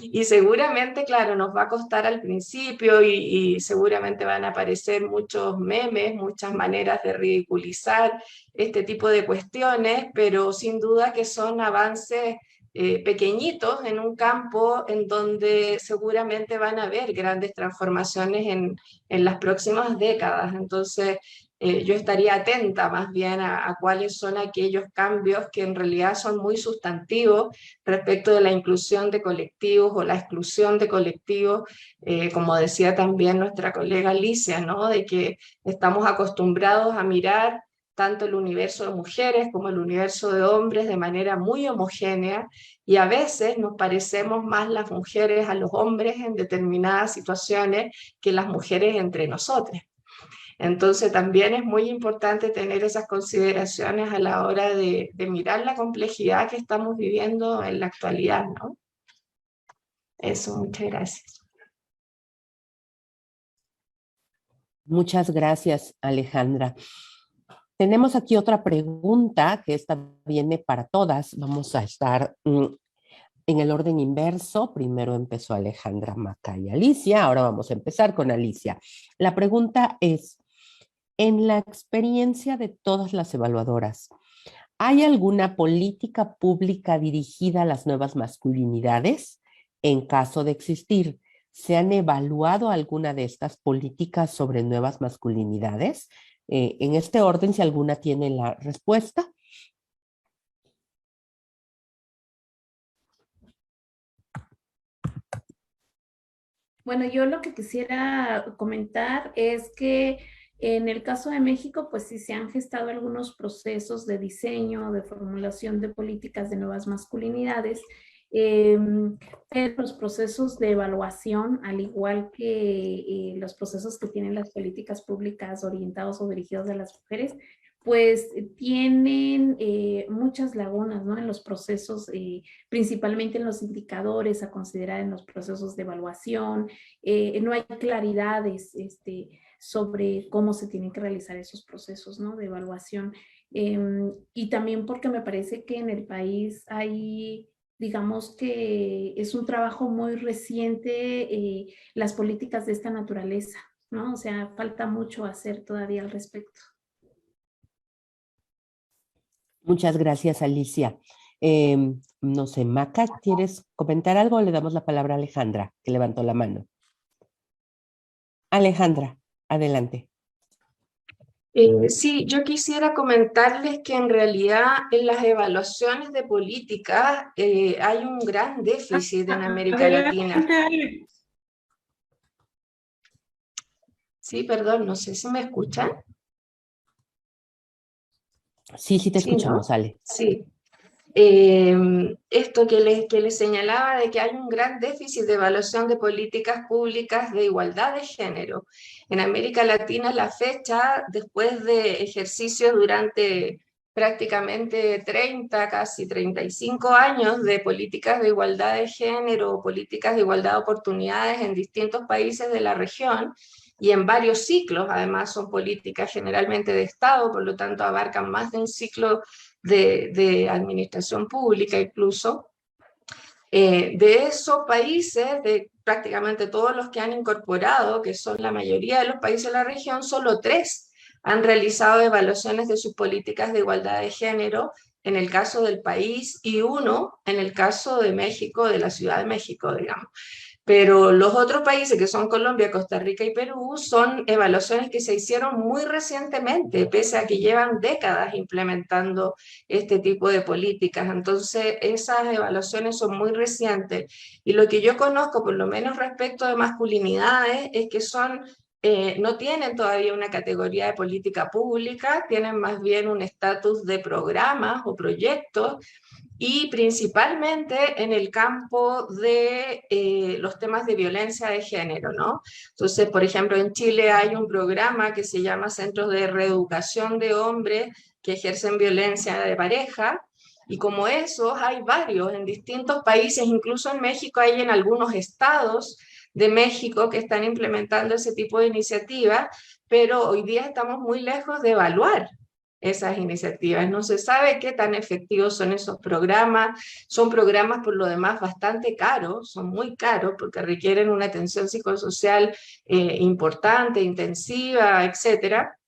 Y seguramente, claro, nos va a costar al principio y seguramente van a aparecer muchos memes, muchas maneras de ridiculizar este tipo de cuestiones, pero sin duda que son avances pequeñitos en un campo en donde seguramente van a haber grandes transformaciones en las próximas décadas. Entonces, yo estaría atenta más bien a cuáles son aquellos cambios que en realidad son muy sustantivos respecto de la inclusión de colectivos o la exclusión de colectivos, como decía también nuestra colega Alicia, ¿no? De que estamos acostumbrados a mirar tanto el universo de mujeres como el universo de hombres de manera muy homogénea, y a veces nos parecemos más las mujeres a los hombres en determinadas situaciones que las mujeres entre nosotros. Entonces también es muy importante tener esas consideraciones a la hora de mirar la complejidad que estamos viviendo en la actualidad, ¿no? Eso, muchas gracias. Muchas gracias, Alejandra. Tenemos aquí otra pregunta, que esta viene para todas. Vamos a estar en el orden inverso. Primero empezó Alejandra, Maca y Alicia. Ahora vamos a empezar con Alicia. La pregunta es, en la experiencia de todas las evaluadoras, ¿hay alguna política pública dirigida a las nuevas masculinidades? En caso de existir, ¿se han evaluado alguna de estas políticas sobre nuevas masculinidades? En este orden, si alguna tiene la respuesta. Bueno, yo lo que quisiera comentar es que en el caso de México, pues sí se han gestado algunos procesos de diseño, de formulación de políticas de nuevas masculinidades, los procesos de evaluación, al igual que los procesos que tienen las políticas públicas orientados o dirigidos a las mujeres, pues tienen muchas lagunas, ¿no? En los procesos, principalmente en los indicadores a considerar en los procesos de evaluación. No hay claridades sobre cómo se tienen que realizar esos procesos, ¿no? De evaluación. Y también porque me parece que en el país hay, digamos que es un trabajo muy reciente las políticas de esta naturaleza, ¿no? O sea, falta mucho hacer todavía al respecto. Muchas gracias, Alicia. No sé, Maca, ¿quieres comentar algo o le damos la palabra a Alejandra, que levantó la mano? Alejandra, adelante. Sí, yo quisiera comentarles que en realidad en las evaluaciones de política hay un gran déficit en América Latina. Sí, perdón, no sé si me escuchan. Sí, te escuchamos, ¿no? Ale. Sí. Esto que les señalaba de que hay un gran déficit de evaluación de políticas públicas de igualdad de género. En América Latina la fecha, después de ejercicios durante prácticamente 30, casi 35 años de políticas de igualdad de género, políticas de igualdad de oportunidades en distintos países de la región, y en varios ciclos, además son políticas generalmente de Estado, por lo tanto abarcan más de un ciclo de administración pública incluso. De esos países, de prácticamente todos los que han incorporado, que son la mayoría de los países de la región, solo 3 han realizado evaluaciones de sus políticas de igualdad de género en el caso del país y 1 en el caso de México, de la Ciudad de México, digamos. Pero los otros países, que son Colombia, Costa Rica y Perú, son evaluaciones que se hicieron muy recientemente, pese a que llevan décadas implementando este tipo de políticas. Entonces, esas evaluaciones son muy recientes. Y lo que yo conozco, por lo menos respecto de masculinidades, es que no tienen todavía una categoría de política pública, tienen más bien un estatus de programas o proyectos, y principalmente en el campo de los temas de violencia de género, ¿no? Entonces, por ejemplo, en Chile hay un programa que se llama Centros de Reeducación de Hombres que ejercen violencia de pareja, y como esos hay varios en distintos países, incluso en México hay en algunos estados de México que están implementando ese tipo de iniciativas, pero hoy día estamos muy lejos de evaluar esas iniciativas. No se sabe qué tan efectivos son esos programas. Son programas por lo demás bastante caros, son muy caros porque requieren una atención psicosocial importante, intensiva, etcétera.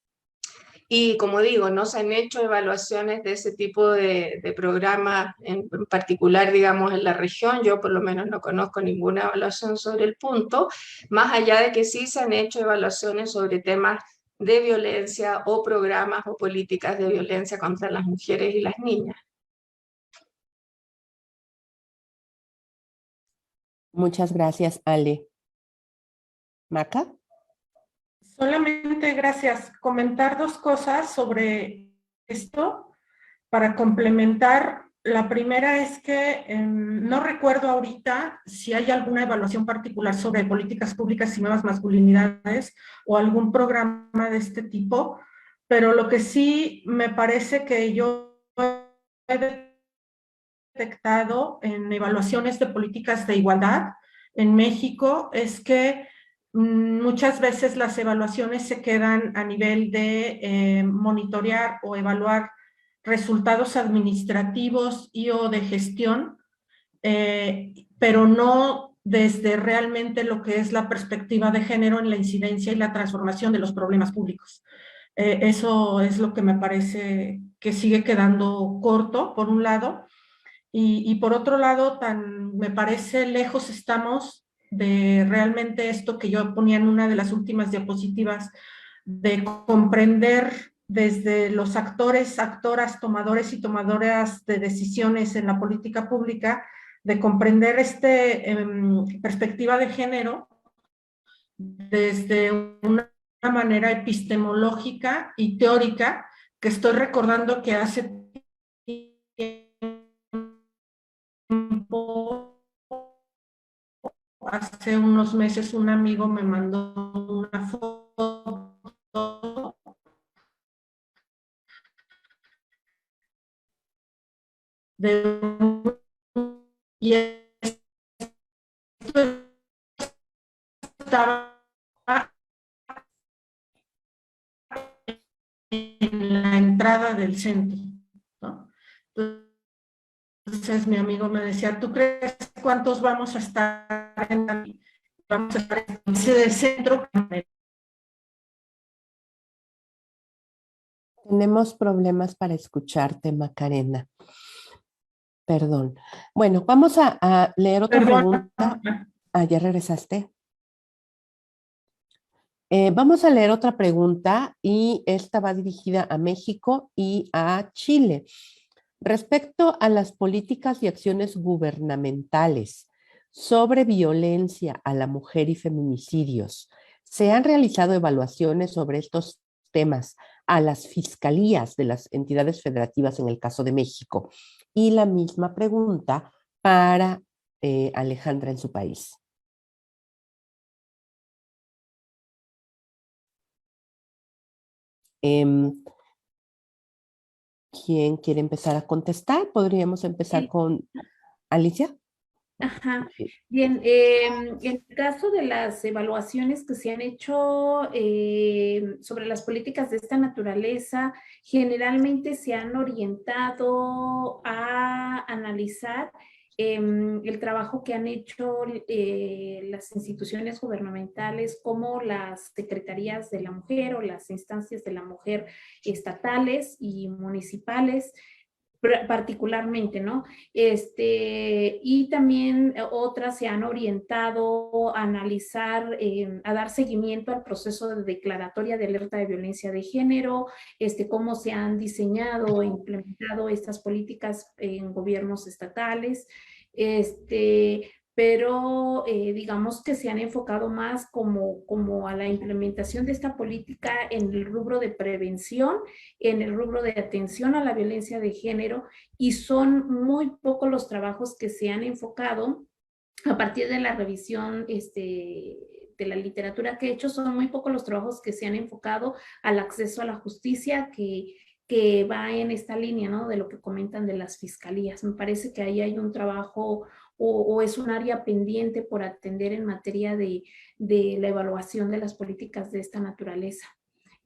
Y como digo, no se han hecho evaluaciones de ese tipo de programas en particular, digamos, en la región. Yo por lo menos no conozco ninguna evaluación sobre el punto, más allá de que sí se han hecho evaluaciones sobre temas de violencia o programas o políticas de violencia contra las mujeres y las niñas. Muchas gracias, Ale. ¿Maca? Solamente, gracias, comentar 2 cosas sobre esto para complementar. La primera es que no recuerdo ahorita si hay alguna evaluación particular sobre políticas públicas y nuevas masculinidades o algún programa de este tipo, pero lo que sí me parece que yo he detectado en evaluaciones de políticas de igualdad en México es que muchas veces las evaluaciones se quedan a nivel de monitorear o evaluar resultados administrativos y o de gestión, pero no desde realmente lo que es la perspectiva de género en la incidencia y la transformación de los problemas públicos. Eso es lo que me parece que sigue quedando corto, por un lado, y por otro lado, me parece lejos estamos de realmente esto que yo ponía en una de las últimas diapositivas, de comprender desde los actores, actoras, tomadores y tomadoras de decisiones en la política pública, de comprender perspectiva de género desde una manera epistemológica y teórica, que estoy recordando que hace hace unos meses un amigo me mandó una foto de y esto estaba en la entrada del centro, ¿no? Entonces mi amigo me decía, ¿tú crees cuántos vamos a estar vamos a estar en ese centro? Tenemos problemas para escucharte, Macarena. Perdón. Bueno, vamos a leer otra pregunta. ¿Ya regresaste? Vamos a leer otra pregunta y esta va dirigida a México y a Chile. Respecto a las políticas y acciones gubernamentales sobre violencia a la mujer y feminicidios, ¿se han realizado evaluaciones sobre estos temas a las fiscalías de las entidades federativas en el caso de México? Y la misma pregunta para Alejandra en su país. ¿Quién quiere empezar a contestar? Podríamos empezar con Alicia. Ajá, bien, en el caso de las evaluaciones que se han hecho sobre las políticas de esta naturaleza, generalmente se han orientado a analizar el trabajo que han hecho las instituciones gubernamentales como las secretarías de la mujer o las instancias de la mujer estatales y municipales, particularmente, ¿no? Y también otras se han orientado a analizar, a dar seguimiento al proceso de declaratoria de alerta de violencia de género, cómo se han diseñado e implementado estas políticas en gobiernos estatales, pero digamos que se han enfocado más como a la implementación de esta política en el rubro de prevención, en el rubro de atención a la violencia de género, y son muy pocos los trabajos que se han enfocado a partir de la revisión de la literatura que he hecho. Son muy pocos los trabajos que se han enfocado al acceso a la justicia, que va en esta línea, ¿no? De lo que comentan de las fiscalías. Me parece que ahí hay un trabajo o es un área pendiente por atender en materia de la evaluación de las políticas de esta naturaleza.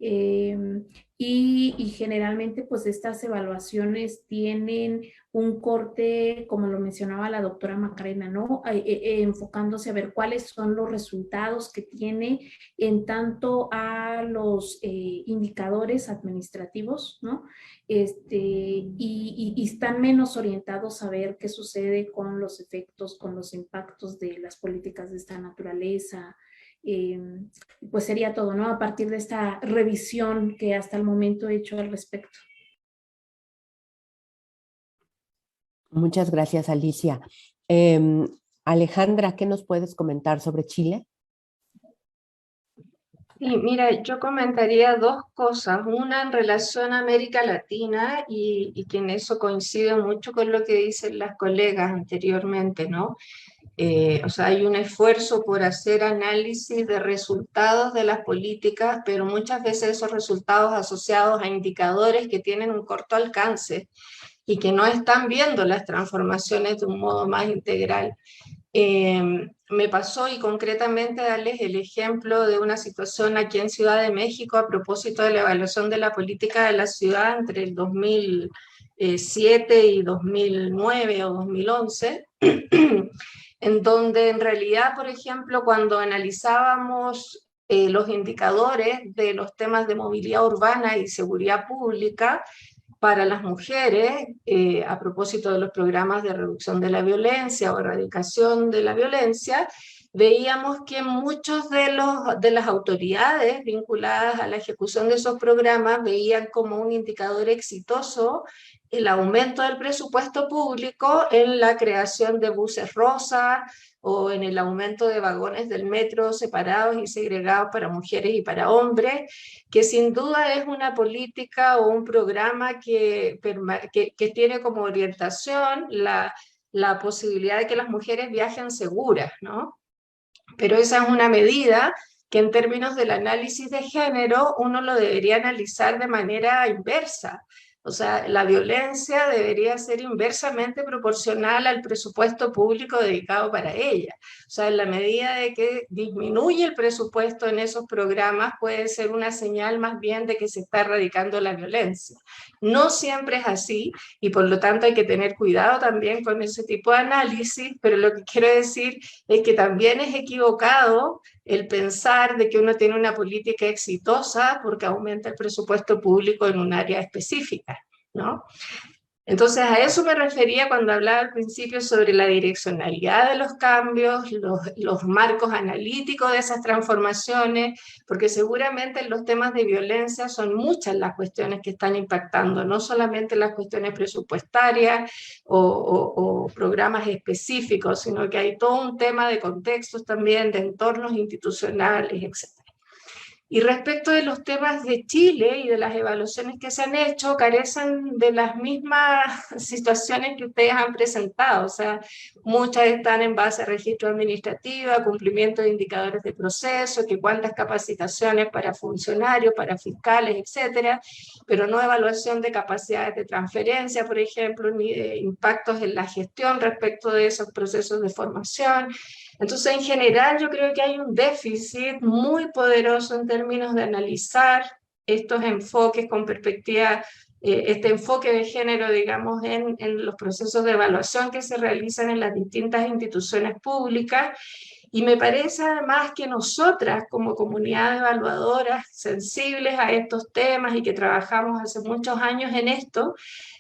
Y generalmente pues estas evaluaciones tienen un corte, como lo mencionaba la doctora Macarena, ¿no? Enfocándose a ver cuáles son los resultados que tiene en tanto a los indicadores administrativos, ¿no? Y están menos orientados a ver qué sucede con los efectos, con los impactos de las políticas de esta naturaleza. Pues sería todo, ¿no? A partir de esta revisión que hasta el momento he hecho al respecto. Muchas gracias, Alicia. Alejandra, ¿qué nos puedes comentar sobre Chile? Sí, mira, yo comentaría dos cosas. Una en relación a América Latina y que en eso coincide mucho con lo que dicen las colegas anteriormente, ¿no? O sea, hay un esfuerzo por hacer análisis de resultados de las políticas, pero muchas veces esos resultados asociados a indicadores que tienen un corto alcance y que no están viendo las transformaciones de un modo más integral. Me pasó, y concretamente darles el ejemplo de una situación aquí en Ciudad de México a propósito de la evaluación de la política de la ciudad entre el 2007 y 2009 o 2011, en donde en realidad, por ejemplo, cuando analizábamos los indicadores de los temas de movilidad urbana y seguridad pública para las mujeres, a propósito de los programas de reducción de la violencia o erradicación de la violencia, veíamos que muchos de las autoridades vinculadas a la ejecución de esos programas veían como un indicador exitoso el aumento del presupuesto público en la creación de buses rosa o en el aumento de vagones del metro separados y segregados para mujeres y para hombres, que sin duda es una política o un programa que tiene como orientación la posibilidad de que las mujeres viajen seguras, ¿no? Pero esa es una medida que en términos del análisis de género uno lo debería analizar de manera inversa. O sea, la violencia debería ser inversamente proporcional al presupuesto público dedicado para ella. O sea, en la medida de que disminuye el presupuesto en esos programas, puede ser una señal más bien de que se está erradicando la violencia. No siempre es así, y por lo tanto hay que tener cuidado también con ese tipo de análisis, pero lo que quiero decir es que también es equivocado el pensar de que uno tiene una política exitosa porque aumenta el presupuesto público en un área específica, ¿no? Entonces a eso me refería cuando hablaba al principio sobre la direccionalidad de los cambios, los marcos analíticos de esas transformaciones, porque seguramente en los temas de violencia son muchas las cuestiones que están impactando, no solamente las cuestiones presupuestarias o programas específicos, sino que hay todo un tema de contextos también, de entornos institucionales, etc. Y respecto de los temas de Chile y de las evaluaciones que se han hecho, carecen de las mismas situaciones que ustedes han presentado. O sea, muchas están en base a registro administrativo, cumplimiento de indicadores de proceso, que cuántas capacitaciones para funcionarios, para fiscales, etcétera, pero no evaluación de capacidades de transferencia, por ejemplo, ni de impactos en la gestión respecto de esos procesos de formación. Entonces, en general, yo creo que hay un déficit muy poderoso en términos de analizar estos enfoques con perspectiva, este enfoque de género, digamos, en los procesos de evaluación que se realizan en las distintas instituciones públicas, Y me parece además que nosotras como comunidad de evaluadoras sensibles a estos temas y que trabajamos hace muchos años en esto,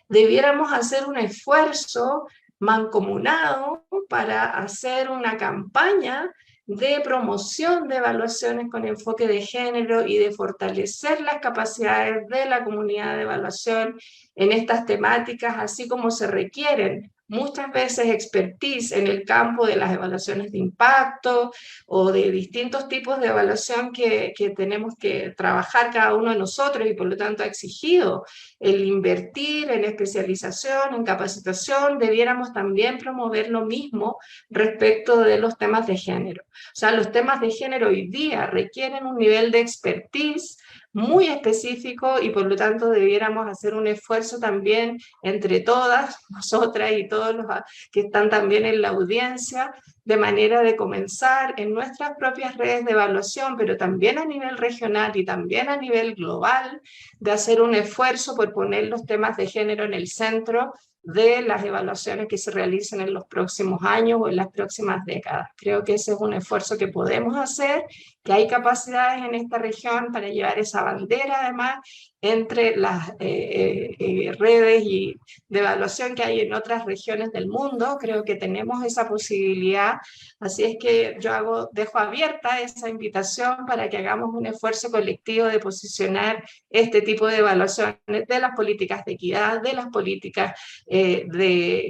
debiéramos hacer un esfuerzo mancomunado para hacer una campaña de promoción de evaluaciones con enfoque de género y de fortalecer las capacidades de la comunidad de evaluación en estas temáticas, así como se requieren muchas veces expertise en el campo de las evaluaciones de impacto o de distintos tipos de evaluación que tenemos que trabajar cada uno de nosotros y por lo tanto ha exigido el invertir en especialización, en capacitación. Debiéramos también promover lo mismo respecto de los temas de género. O sea, los temas de género hoy día requieren un nivel de expertise muy específico y por lo tanto debiéramos hacer un esfuerzo también entre todas, nosotras y todos los que están también en la audiencia, de manera de comenzar en nuestras propias redes de evaluación, pero también a nivel regional y también a nivel global, de hacer un esfuerzo por poner los temas de género en el centro de las evaluaciones que se realicen en los próximos años o en las próximas décadas. Creo que ese es un esfuerzo que podemos hacer, que hay capacidades en esta región para llevar esa bandera, además, entre las redes de evaluación que hay en otras regiones del mundo. Creo que tenemos esa posibilidad, así es que yo dejo abierta esa invitación para que hagamos un esfuerzo colectivo de posicionar este tipo de evaluaciones de las políticas de equidad, de las políticas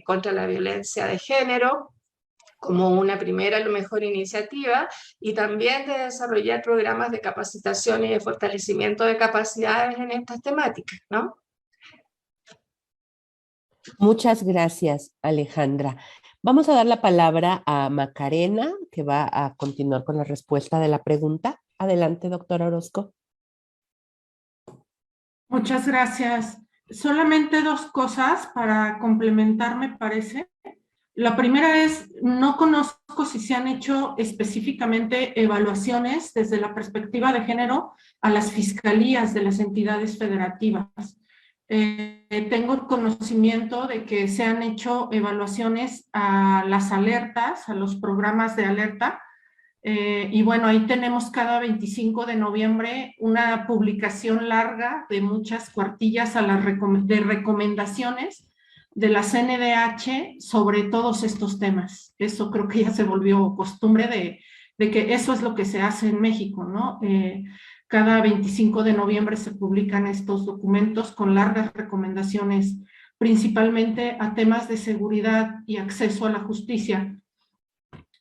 contra la violencia de género, como una primera, a lo mejor, iniciativa, y también de desarrollar programas de capacitación y de fortalecimiento de capacidades en estas temáticas, ¿no? Muchas gracias, Alejandra. Vamos a dar la palabra a Macarena, que va a continuar con la respuesta de la pregunta. Adelante, doctora Orozco. Muchas gracias. Solamente dos cosas para complementar, me parece. La primera es, no conozco si se han hecho específicamente evaluaciones desde la perspectiva de género a las fiscalías de las entidades federativas. Tengo conocimiento de que se han hecho evaluaciones a las alertas, a los programas de alerta, y bueno, ahí tenemos cada 25 de noviembre una publicación larga de muchas cuartillas de recomendaciones de la CNDH sobre todos estos temas. Eso creo que ya se volvió costumbre de que eso es lo que se hace en México, ¿no? Cada 25 de noviembre se publican estos documentos con largas recomendaciones, principalmente a temas de seguridad y acceso a la justicia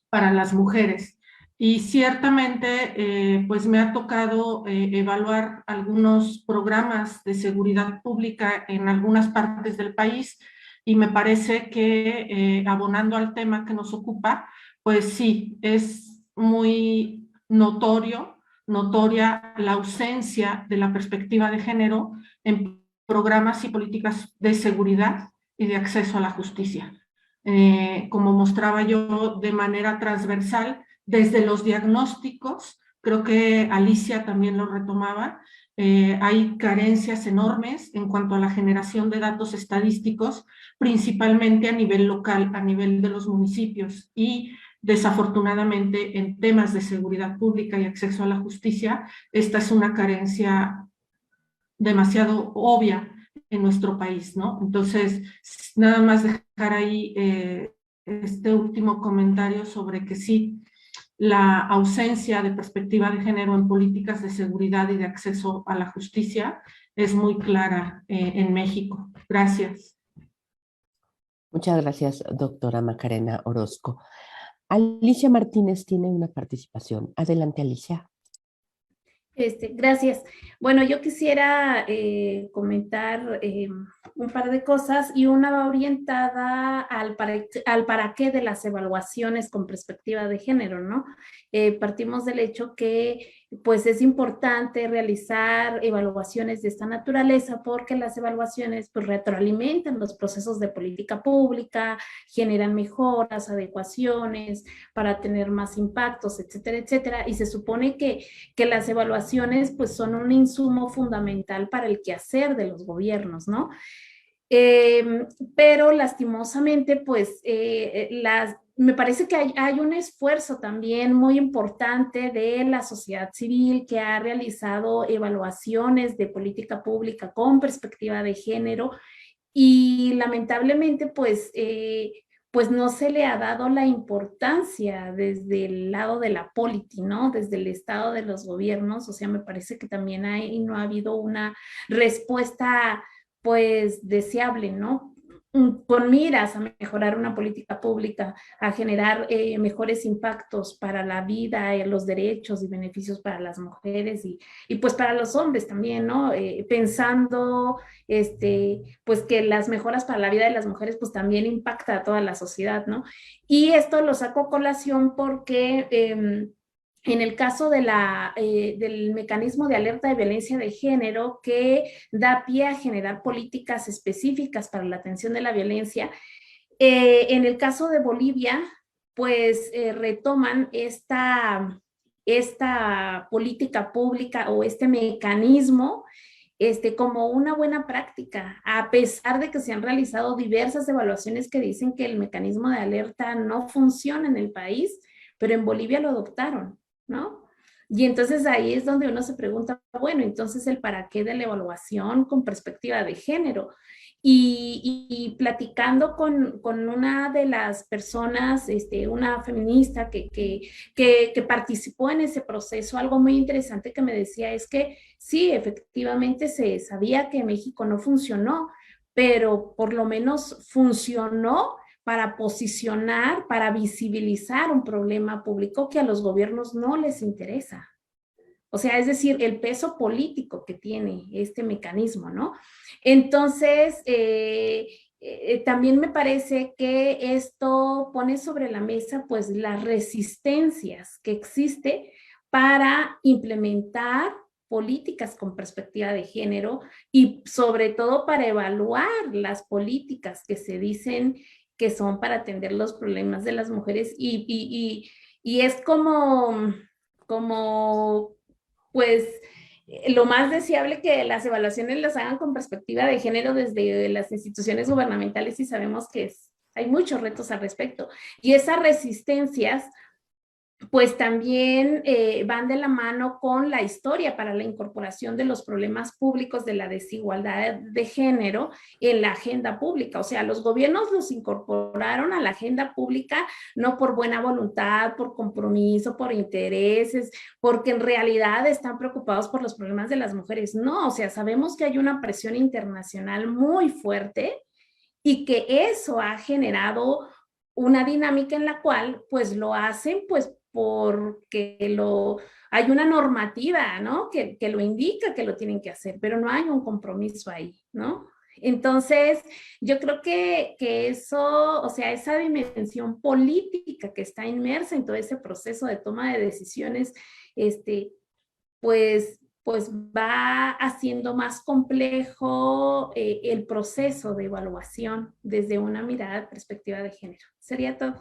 para las mujeres. Y ciertamente, pues me ha tocado evaluar algunos programas de seguridad pública en algunas partes del país, y me parece que, abonando al tema que nos ocupa, pues sí, es muy notoria la ausencia de la perspectiva de género en programas y políticas de seguridad y de acceso a la justicia. Como mostraba yo de manera transversal, desde los diagnósticos, creo que Alicia también lo retomaba, hay carencias enormes en cuanto a la generación de datos estadísticos, principalmente a nivel local, a nivel de los municipios, y desafortunadamente en temas de seguridad pública y acceso a la justicia, esta es una carencia demasiado obvia en nuestro país, ¿no? Entonces, nada más dejar ahí este último comentario sobre que sí, la ausencia de perspectiva de género en políticas de seguridad y de acceso a la justicia es muy clara en México. Gracias. Muchas gracias, doctora Macarena Orozco. Alicia Martínez tiene una participación. Adelante, Alicia. Gracias. Bueno, yo quisiera comentar un par de cosas, y una va orientada al para qué de las evaluaciones con perspectiva de género, ¿no? Partimos del hecho que pues es importante realizar evaluaciones de esta naturaleza, porque las evaluaciones pues retroalimentan los procesos de política pública, generan mejoras, adecuaciones para tener más impactos, etcétera, etcétera, y se supone que las evaluaciones pues son un insumo fundamental para el quehacer de los gobiernos, ¿no? Pero lastimosamente pues me parece que hay un esfuerzo también muy importante de la sociedad civil que ha realizado evaluaciones de política pública con perspectiva de género y lamentablemente pues no se le ha dado la importancia desde el lado de la política, ¿no? Desde el estado de los gobiernos, o sea, me parece que también no ha habido una respuesta pues deseable, ¿no? Con miras a mejorar una política pública, a generar mejores impactos para la vida, los derechos y beneficios para las mujeres y pues para los hombres también, ¿no? Pensando pues que las mejoras para la vida de las mujeres pues también impacta a toda la sociedad, ¿no? Y esto lo saco a colación porque en el caso de del mecanismo de alerta de violencia de género que da pie a generar políticas específicas para la atención de la violencia, en el caso de Bolivia, pues retoman esta política pública o este mecanismo como una buena práctica, a pesar de que se han realizado diversas evaluaciones que dicen que el mecanismo de alerta no funciona en el país, pero en Bolivia lo adoptaron, ¿no? Y entonces ahí es donde uno se pregunta, bueno, entonces el para qué de la evaluación con perspectiva de género. Y platicando con una de las personas, una feminista que participó en ese proceso, algo muy interesante que me decía es que sí, efectivamente se sabía que México no funcionó, pero por lo menos funcionó para posicionar, para visibilizar un problema público que a los gobiernos no les interesa. O sea, es decir, el peso político que tiene este mecanismo, ¿no? Entonces, también me parece que esto pone sobre la mesa, pues, las resistencias que existe para implementar políticas con perspectiva de género y sobre todo para evaluar las políticas que se dicen que son para atender los problemas de las mujeres y es como pues lo más deseable que las evaluaciones las hagan con perspectiva de género desde las instituciones gubernamentales y sabemos que hay muchos retos al respecto. Y esas resistencias pues también van de la mano con la historia para la incorporación de los problemas públicos de la desigualdad de género en la agenda pública. O sea, los gobiernos los incorporaron a la agenda pública no por buena voluntad, por compromiso, por intereses, porque en realidad están preocupados por los problemas de las mujeres. No, o sea, sabemos que hay una presión internacional muy fuerte y que eso ha generado una dinámica en la cual pues lo hacen pues porque hay una normativa, ¿no? Que lo indica que lo tienen que hacer, pero no hay un compromiso ahí, ¿no? Entonces, yo creo que eso, o sea, esa dimensión política que está inmersa en todo ese proceso de toma de decisiones, pues va haciendo más complejo el proceso de evaluación desde una mirada de perspectiva de género. Sería todo.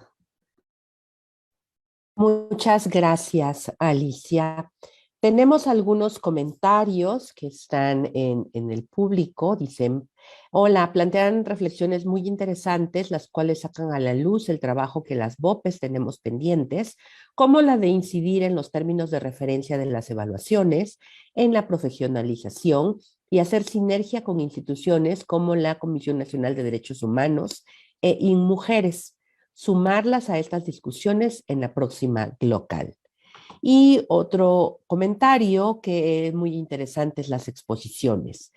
Muchas gracias, Alicia. Tenemos algunos comentarios que están en el público. Dicen, hola, plantean reflexiones muy interesantes, las cuales sacan a la luz el trabajo que las BOPES tenemos pendientes, como la de incidir en los términos de referencia de las evaluaciones, en la profesionalización y hacer sinergia con instituciones como la Comisión Nacional de Derechos Humanos e InMujeres, sumarlas a estas discusiones en la próxima local. Y otro comentario que es muy interesante es las exposiciones.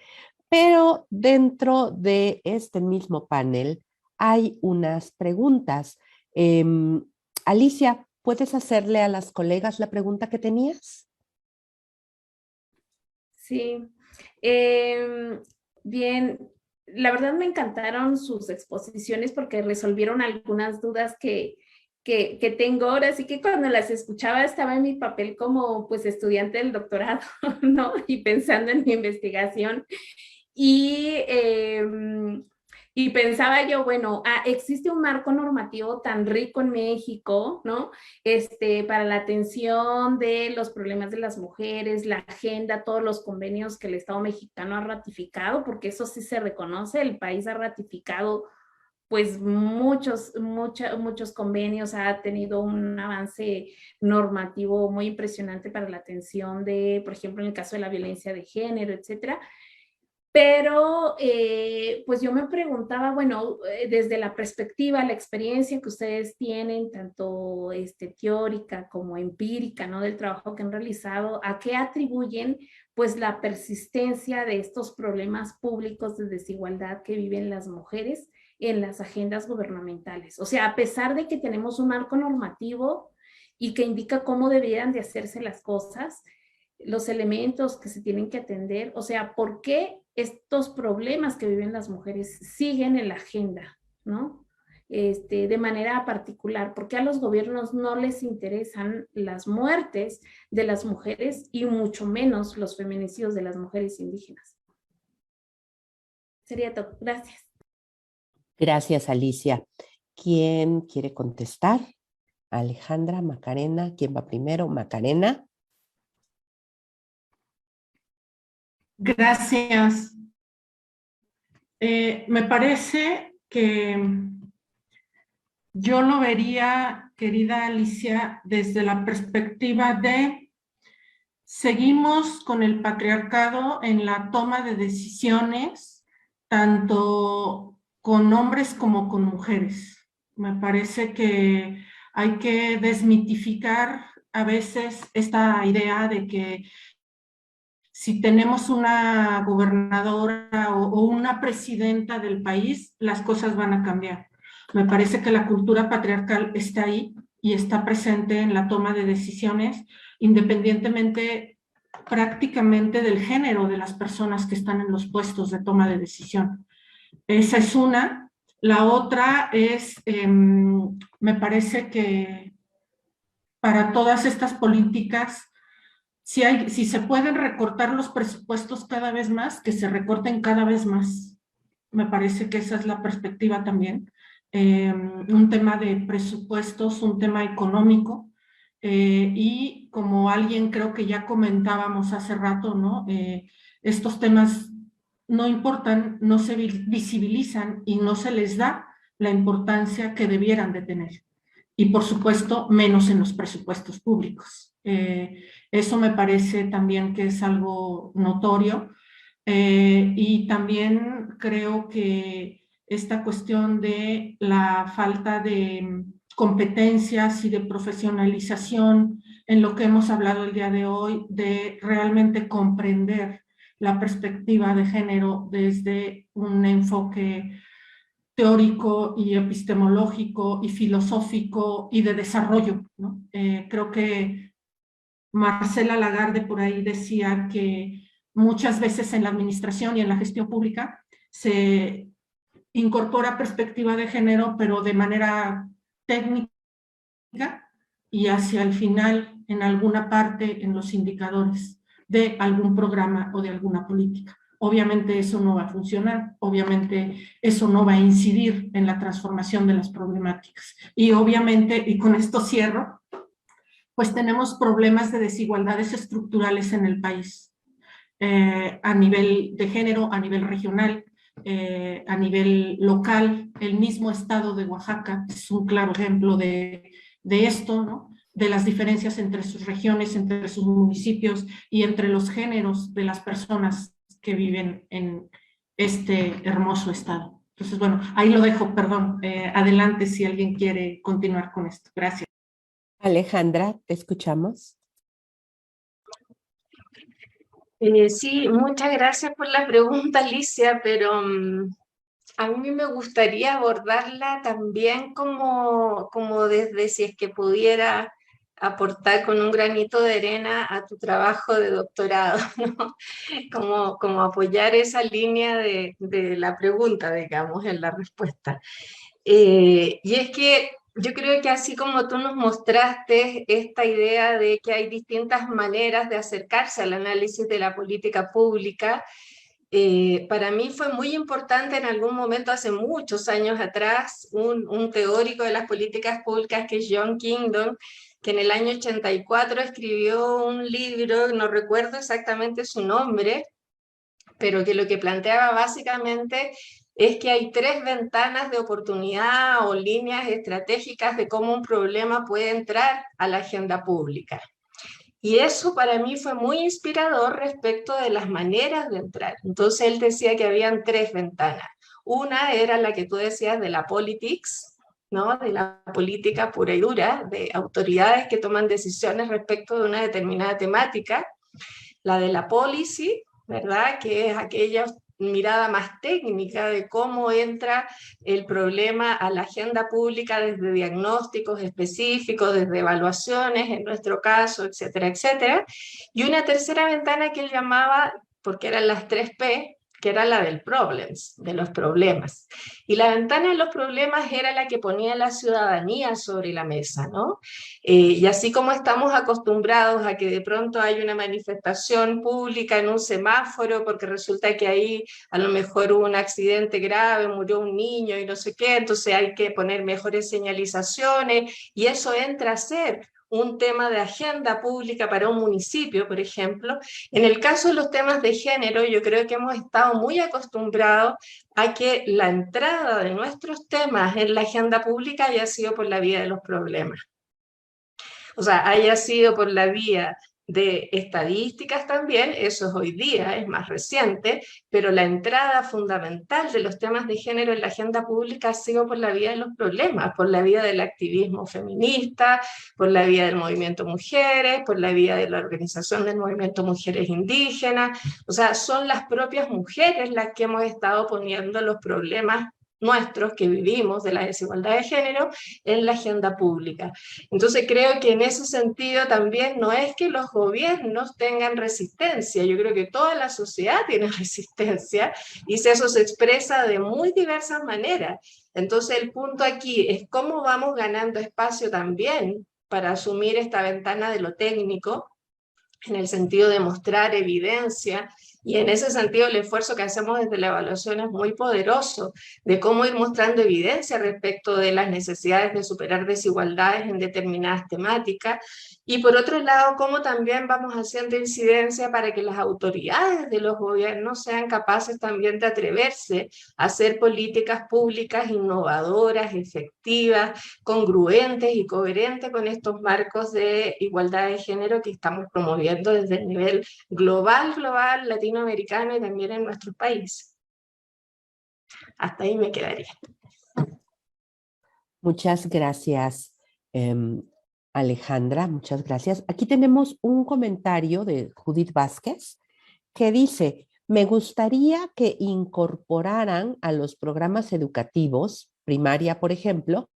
Pero dentro de este mismo panel hay unas preguntas. Alicia, ¿puedes hacerle a las colegas la pregunta que tenías? Sí. Bien, la verdad me encantaron sus exposiciones porque resolvieron algunas dudas que tengo ahora, así que cuando las escuchaba estaba en mi papel como pues estudiante del doctorado, ¿no? Y pensando en mi investigación y pensaba yo, bueno, existe un marco normativo tan rico en México, ¿no? Para la atención de los problemas de las mujeres, la agenda, todos los convenios que el Estado mexicano ha ratificado, porque eso sí se reconoce, el país ha ratificado pues muchos convenios, ha tenido un avance normativo muy impresionante para la atención de, por ejemplo, en el caso de la violencia de género, etcétera. Pero pues yo me preguntaba, bueno, desde la perspectiva, la experiencia que ustedes tienen, tanto teórica como empírica, ¿no? Del trabajo que han realizado, ¿a qué atribuyen pues la persistencia de estos problemas públicos de desigualdad que viven las mujeres en las agendas gubernamentales? O sea, a pesar de que tenemos un marco normativo y que indica cómo deberían de hacerse las cosas, los elementos que se tienen que atender, o sea, ¿por qué estos problemas que viven las mujeres siguen en la agenda, ¿no? De manera particular, ¿por qué a los gobiernos no les interesan las muertes de las mujeres y mucho menos los feminicidios de las mujeres indígenas? Sería todo. Gracias. Gracias, Alicia. ¿Quién quiere contestar? Alejandra, Macarena. ¿Quién va primero? Macarena. Gracias. Me parece que yo lo vería, querida Alicia, desde la perspectiva de seguimos con el patriarcado en la toma de decisiones, tanto con hombres como con mujeres. Me parece que hay que desmitificar a veces esta idea de que si tenemos una gobernadora o una presidenta del país, las cosas van a cambiar. Me parece que la cultura patriarcal está ahí y está presente en la toma de decisiones, independientemente prácticamente del género de las personas que están en los puestos de toma de decisión. Esa es una. La otra es, me parece que para todas estas políticas, si se pueden recortar los presupuestos cada vez más, que se recorten cada vez más. Me parece que esa es la perspectiva también. Un tema de presupuestos, un tema económico, y como alguien creo que ya comentábamos hace rato, ¿no? Estos temas no importan, no se visibilizan y no se les da la importancia que debieran de tener. Y por supuesto, menos en los presupuestos públicos. Eso me parece también que es algo notorio. Y también creo que esta cuestión de la falta de competencias y de profesionalización en lo que hemos hablado el día de hoy, de realmente comprender la perspectiva de género desde un enfoque teórico y epistemológico y filosófico y de desarrollo, ¿no? Creo que Marcela Lagarde por ahí decía que muchas veces en la administración y en la gestión pública se incorpora perspectiva de género, pero de manera técnica y hacia el final, en alguna parte, en los indicadores de algún programa o de alguna política. Obviamente eso no va a funcionar, obviamente eso no va a incidir en la transformación de las problemáticas. Y obviamente, y con esto cierro, pues tenemos problemas de desigualdades estructurales en el país, a nivel de género, a nivel regional, a nivel local. El mismo estado de Oaxaca es un claro ejemplo de esto, ¿no? De las diferencias entre sus regiones, entre sus municipios y entre los géneros de las personas que viven en este hermoso estado. Entonces, bueno, ahí lo dejo, perdón. Adelante si alguien quiere continuar con esto. Gracias. Alejandra, te escuchamos. Sí, muchas gracias por la pregunta, Alicia, pero a mí me gustaría abordarla también como desde si es que pudiera aportar con un granito de arena a tu trabajo de doctorado, ¿no? Como apoyar esa línea de la pregunta, digamos, en la respuesta. Y es que yo creo que así como tú nos mostraste esta idea de que hay distintas maneras de acercarse al análisis de la política pública, para mí fue muy importante en algún momento, hace muchos años atrás, un teórico de las políticas públicas que es John Kingdon, que en el año 84 escribió un libro, no recuerdo exactamente su nombre, pero que lo que planteaba básicamente es que hay 3 ventanas de oportunidad o líneas estratégicas de cómo un problema puede entrar a la agenda pública. Y eso para mí fue muy inspirador respecto de las maneras de entrar. Entonces él decía que habían 3 ventanas. Una era la que tú decías de la politics, ¿no? De la política pura y dura, de autoridades que toman decisiones respecto de una determinada temática. La de la policy, ¿verdad? Que es aquella mirada más técnica de cómo entra el problema a la agenda pública desde diagnósticos específicos, desde evaluaciones, en nuestro caso, etcétera, etcétera. Y una tercera ventana que él llamaba, porque eran las 3P, que era la del problems, de los problemas. Y la ventana de los problemas era la que ponía la ciudadanía sobre la mesa, ¿no? Y así como estamos acostumbrados a que de pronto hay una manifestación pública en un semáforo, porque resulta que ahí a lo mejor hubo un accidente grave, murió un niño y no sé qué, entonces hay que poner mejores señalizaciones, y eso entra a ser un tema de agenda pública para un municipio, por ejemplo. En el caso de los temas de género, yo creo que hemos estado muy acostumbrados a que la entrada de nuestros temas en la agenda pública haya sido por la vía de los problemas. O sea, haya sido por la vía de estadísticas también, eso es hoy día, es más reciente, pero la entrada fundamental de los temas de género en la agenda pública ha sido por la vía de los problemas, por la vía del activismo feminista, por la vía del movimiento mujeres, por la vía de la organización del movimiento mujeres indígenas. O sea, son las propias mujeres las que hemos estado poniendo los problemas nuestros que vivimos de la desigualdad de género en la agenda pública. Entonces creo que en ese sentido también no es que los gobiernos tengan resistencia, yo creo que toda la sociedad tiene resistencia y eso se expresa de muy diversas maneras. Entonces el punto aquí es cómo vamos ganando espacio también para asumir esta ventana de lo técnico, en el sentido de mostrar evidencia, y en ese sentido el esfuerzo que hacemos desde la evaluación es muy poderoso, de cómo ir mostrando evidencia respecto de las necesidades de superar desigualdades en determinadas temáticas, y por otro lado, cómo también vamos haciendo incidencia para que las autoridades de los gobiernos sean capaces también de atreverse a hacer políticas públicas innovadoras, efectivas, congruentes y coherentes con estos marcos de igualdad de género que estamos promoviendo desde el nivel global, latinoamericano y también en nuestros países. Hasta ahí me quedaría. Muchas gracias, Alejandra, muchas gracias. Aquí tenemos un comentario de Judith Vázquez que dice: me gustaría que incorporaran a los programas educativos, primaria por ejemplo,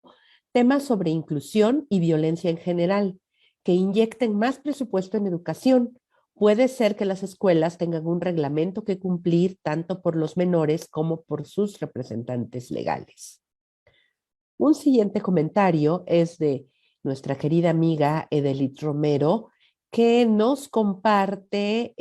temas sobre inclusión y violencia en general, que inyecten más presupuesto en educación. Puede ser que las escuelas tengan un reglamento que cumplir tanto por los menores como por sus representantes legales. Un siguiente comentario es de nuestra querida amiga Edelit Romero, que nos comparte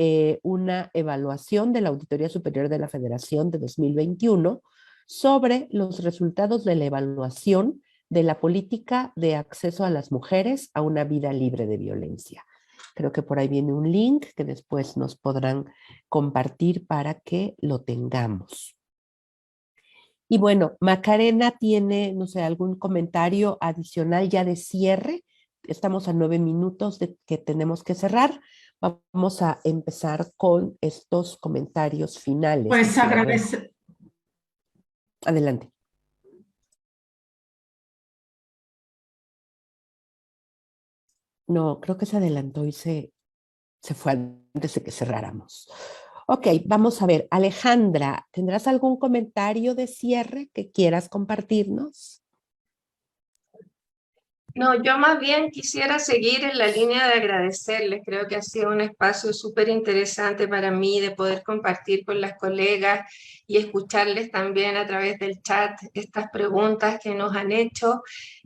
una evaluación de la Auditoría Superior de la Federación de 2021 sobre los resultados de la evaluación de la política de acceso a las mujeres a una vida libre de violencia. Creo que por ahí viene un link que después nos podrán compartir para que lo tengamos. Y bueno, Macarena tiene, no sé, algún comentario adicional ya de cierre. Estamos a 9 minutos de que tenemos que cerrar. Vamos a empezar con estos comentarios finales. Pues agradecer. Adelante. No, creo que se adelantó y se fue antes de que cerráramos. Ok, vamos a ver. Alejandra, ¿tendrás algún comentario de cierre que quieras compartirnos? No, yo más bien quisiera seguir en la línea de agradecerles. Creo que ha sido un espacio súper interesante para mí de poder compartir con las colegas y escucharles también a través del chat estas preguntas que nos han hecho.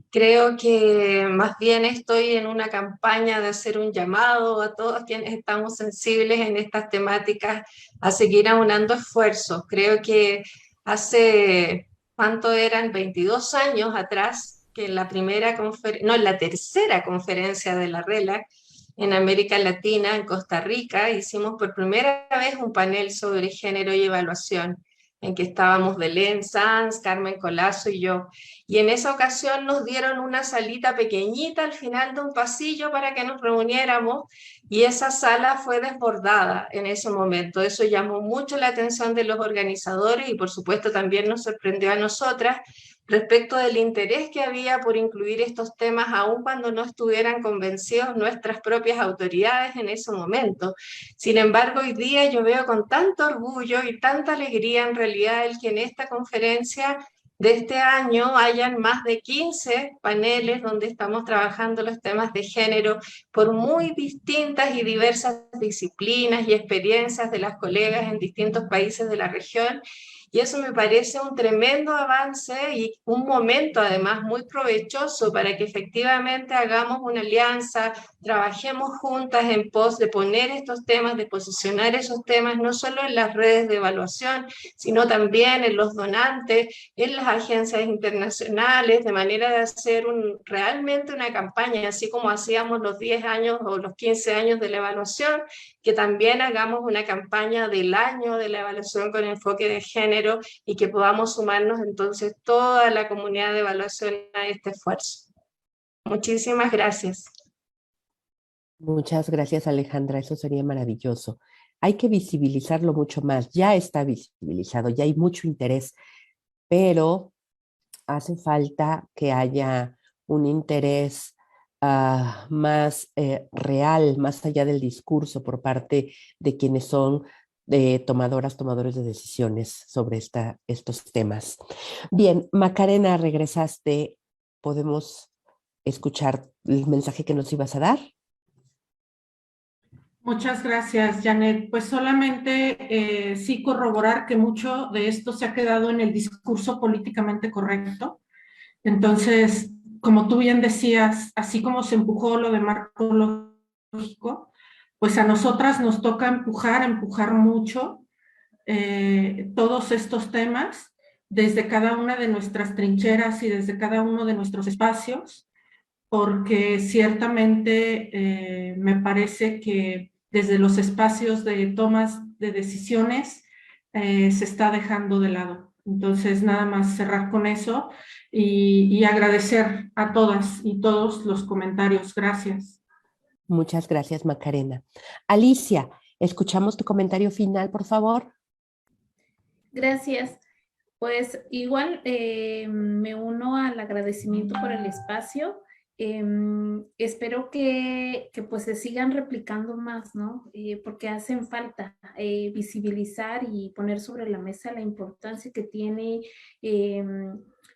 Creo que más bien estoy en una campaña de hacer un llamado a todos quienes estamos sensibles en estas temáticas a seguir aunando esfuerzos. Creo que hace, ¿cuánto eran? 22 años atrás, que en la en la tercera conferencia de la RELAC en América Latina, en Costa Rica, hicimos por primera vez un panel sobre género y evaluación. en que estábamos Belén Sanz, Carmen Colazo y yo. Y en esa ocasión nos dieron una salita pequeñita al final de un pasillo para que nos reuniéramos y esa sala fue desbordada en ese momento. Eso llamó mucho la atención de los organizadores y por supuesto también nos sorprendió a nosotras respecto del interés que había por incluir estos temas, aun cuando no estuvieran convencidos nuestras propias autoridades en ese momento. Sin embargo, hoy día yo veo con tanto orgullo y tanta alegría en realidad el que en esta conferencia de este año hayan más de 15 paneles donde estamos trabajando los temas de género por muy distintas y diversas disciplinas y experiencias de las colegas en distintos países de la región. Y eso me parece un tremendo avance y un momento además muy provechoso para que efectivamente hagamos una alianza, trabajemos juntas en pos de poner estos temas, de posicionar esos temas, no solo en las redes de evaluación, sino también en los donantes, en las agencias internacionales, de manera de hacer realmente una campaña, así como hacíamos los 10 años o los 15 años de la evaluación, que también hagamos una campaña del año de la evaluación con enfoque de género y que podamos sumarnos entonces toda la comunidad de evaluación a este esfuerzo. Muchísimas gracias. Muchas gracias, Alejandra. Eso sería maravilloso. Hay que visibilizarlo mucho más. Ya está visibilizado, ya hay mucho interés, pero hace falta que haya un interés más real, más allá del discurso por parte de quienes son tomadores de decisiones sobre estos temas. Bien, Macarena, regresaste. ¿Podemos escuchar el mensaje que nos ibas a dar? Muchas gracias, Janet. Pues solamente sí corroborar que mucho de esto se ha quedado en el discurso políticamente correcto. Entonces, como tú bien decías, así como se empujó lo de marco lógico, pues a nosotras nos toca empujar mucho todos estos temas desde cada una de nuestras trincheras y desde cada uno de nuestros espacios, porque ciertamente me parece que desde los espacios de tomas de decisiones se está dejando de lado. Entonces, nada más cerrar con eso y agradecer a todas y todos los comentarios. Gracias. Muchas gracias, Macarena. Alicia, escuchamos tu comentario final, por favor. Gracias. Pues igual me uno al agradecimiento por el espacio. Espero que pues se sigan replicando más, ¿no? Porque hacen falta visibilizar y poner sobre la mesa la importancia que tiene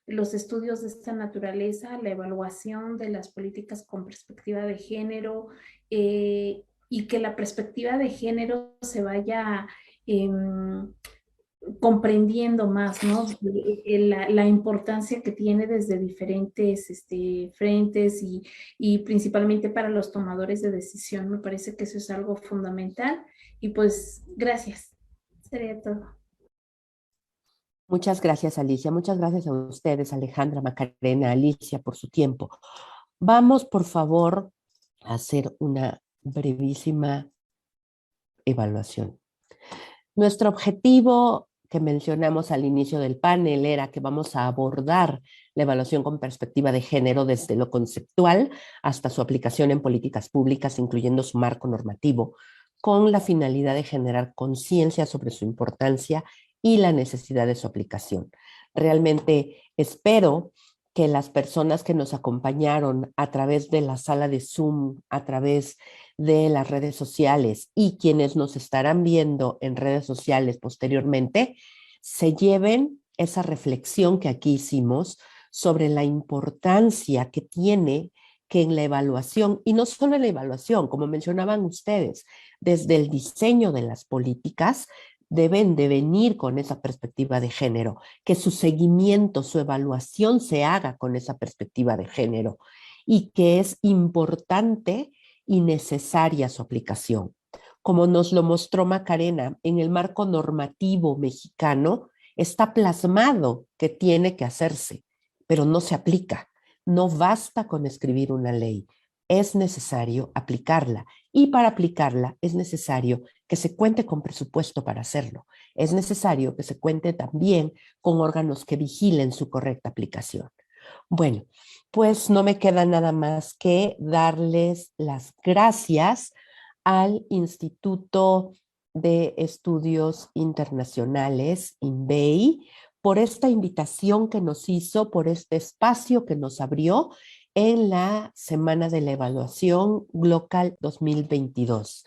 los estudios de esta naturaleza, la evaluación de las políticas con perspectiva de género y que la perspectiva de género se vaya comprendiendo más, ¿no? La importancia que tiene desde diferentes frentes y principalmente para los tomadores de decisión. Me parece que eso es algo fundamental y pues gracias. Sería todo. Muchas gracias, Alicia. Muchas gracias a ustedes, Alejandra, Macarena, Alicia, por su tiempo. Vamos, por favor, a hacer una brevísima evaluación. Nuestro objetivo que mencionamos al inicio del panel era que vamos a abordar la evaluación con perspectiva de género desde lo conceptual hasta su aplicación en políticas públicas, incluyendo su marco normativo, con la finalidad de generar conciencia sobre su importancia y la necesidad de su aplicación. Realmente espero que las personas que nos acompañaron a través de la sala de Zoom, a través de las redes sociales y quienes nos estarán viendo en redes sociales posteriormente, se lleven esa reflexión que aquí hicimos sobre la importancia que tiene que en la evaluación, y no solo en la evaluación, como mencionaban ustedes, desde el diseño de las políticas, deben de venir con esa perspectiva de género, que su seguimiento, su evaluación se haga con esa perspectiva de género y que es importante y necesaria su aplicación. Como nos lo mostró Macarena, en el marco normativo mexicano está plasmado que tiene que hacerse, pero no se aplica. No basta con escribir una ley, es necesario aplicarla Y para aplicarla es necesario que se cuente con presupuesto para hacerlo. Es necesario que se cuente también con órganos que vigilen su correcta aplicación. Bueno, pues no me queda nada más que darles las gracias al Instituto de Estudios Internacionales, INVEI, por esta invitación que nos hizo, por este espacio que nos abrió en la Semana de la Evaluación GLOCAL 2022.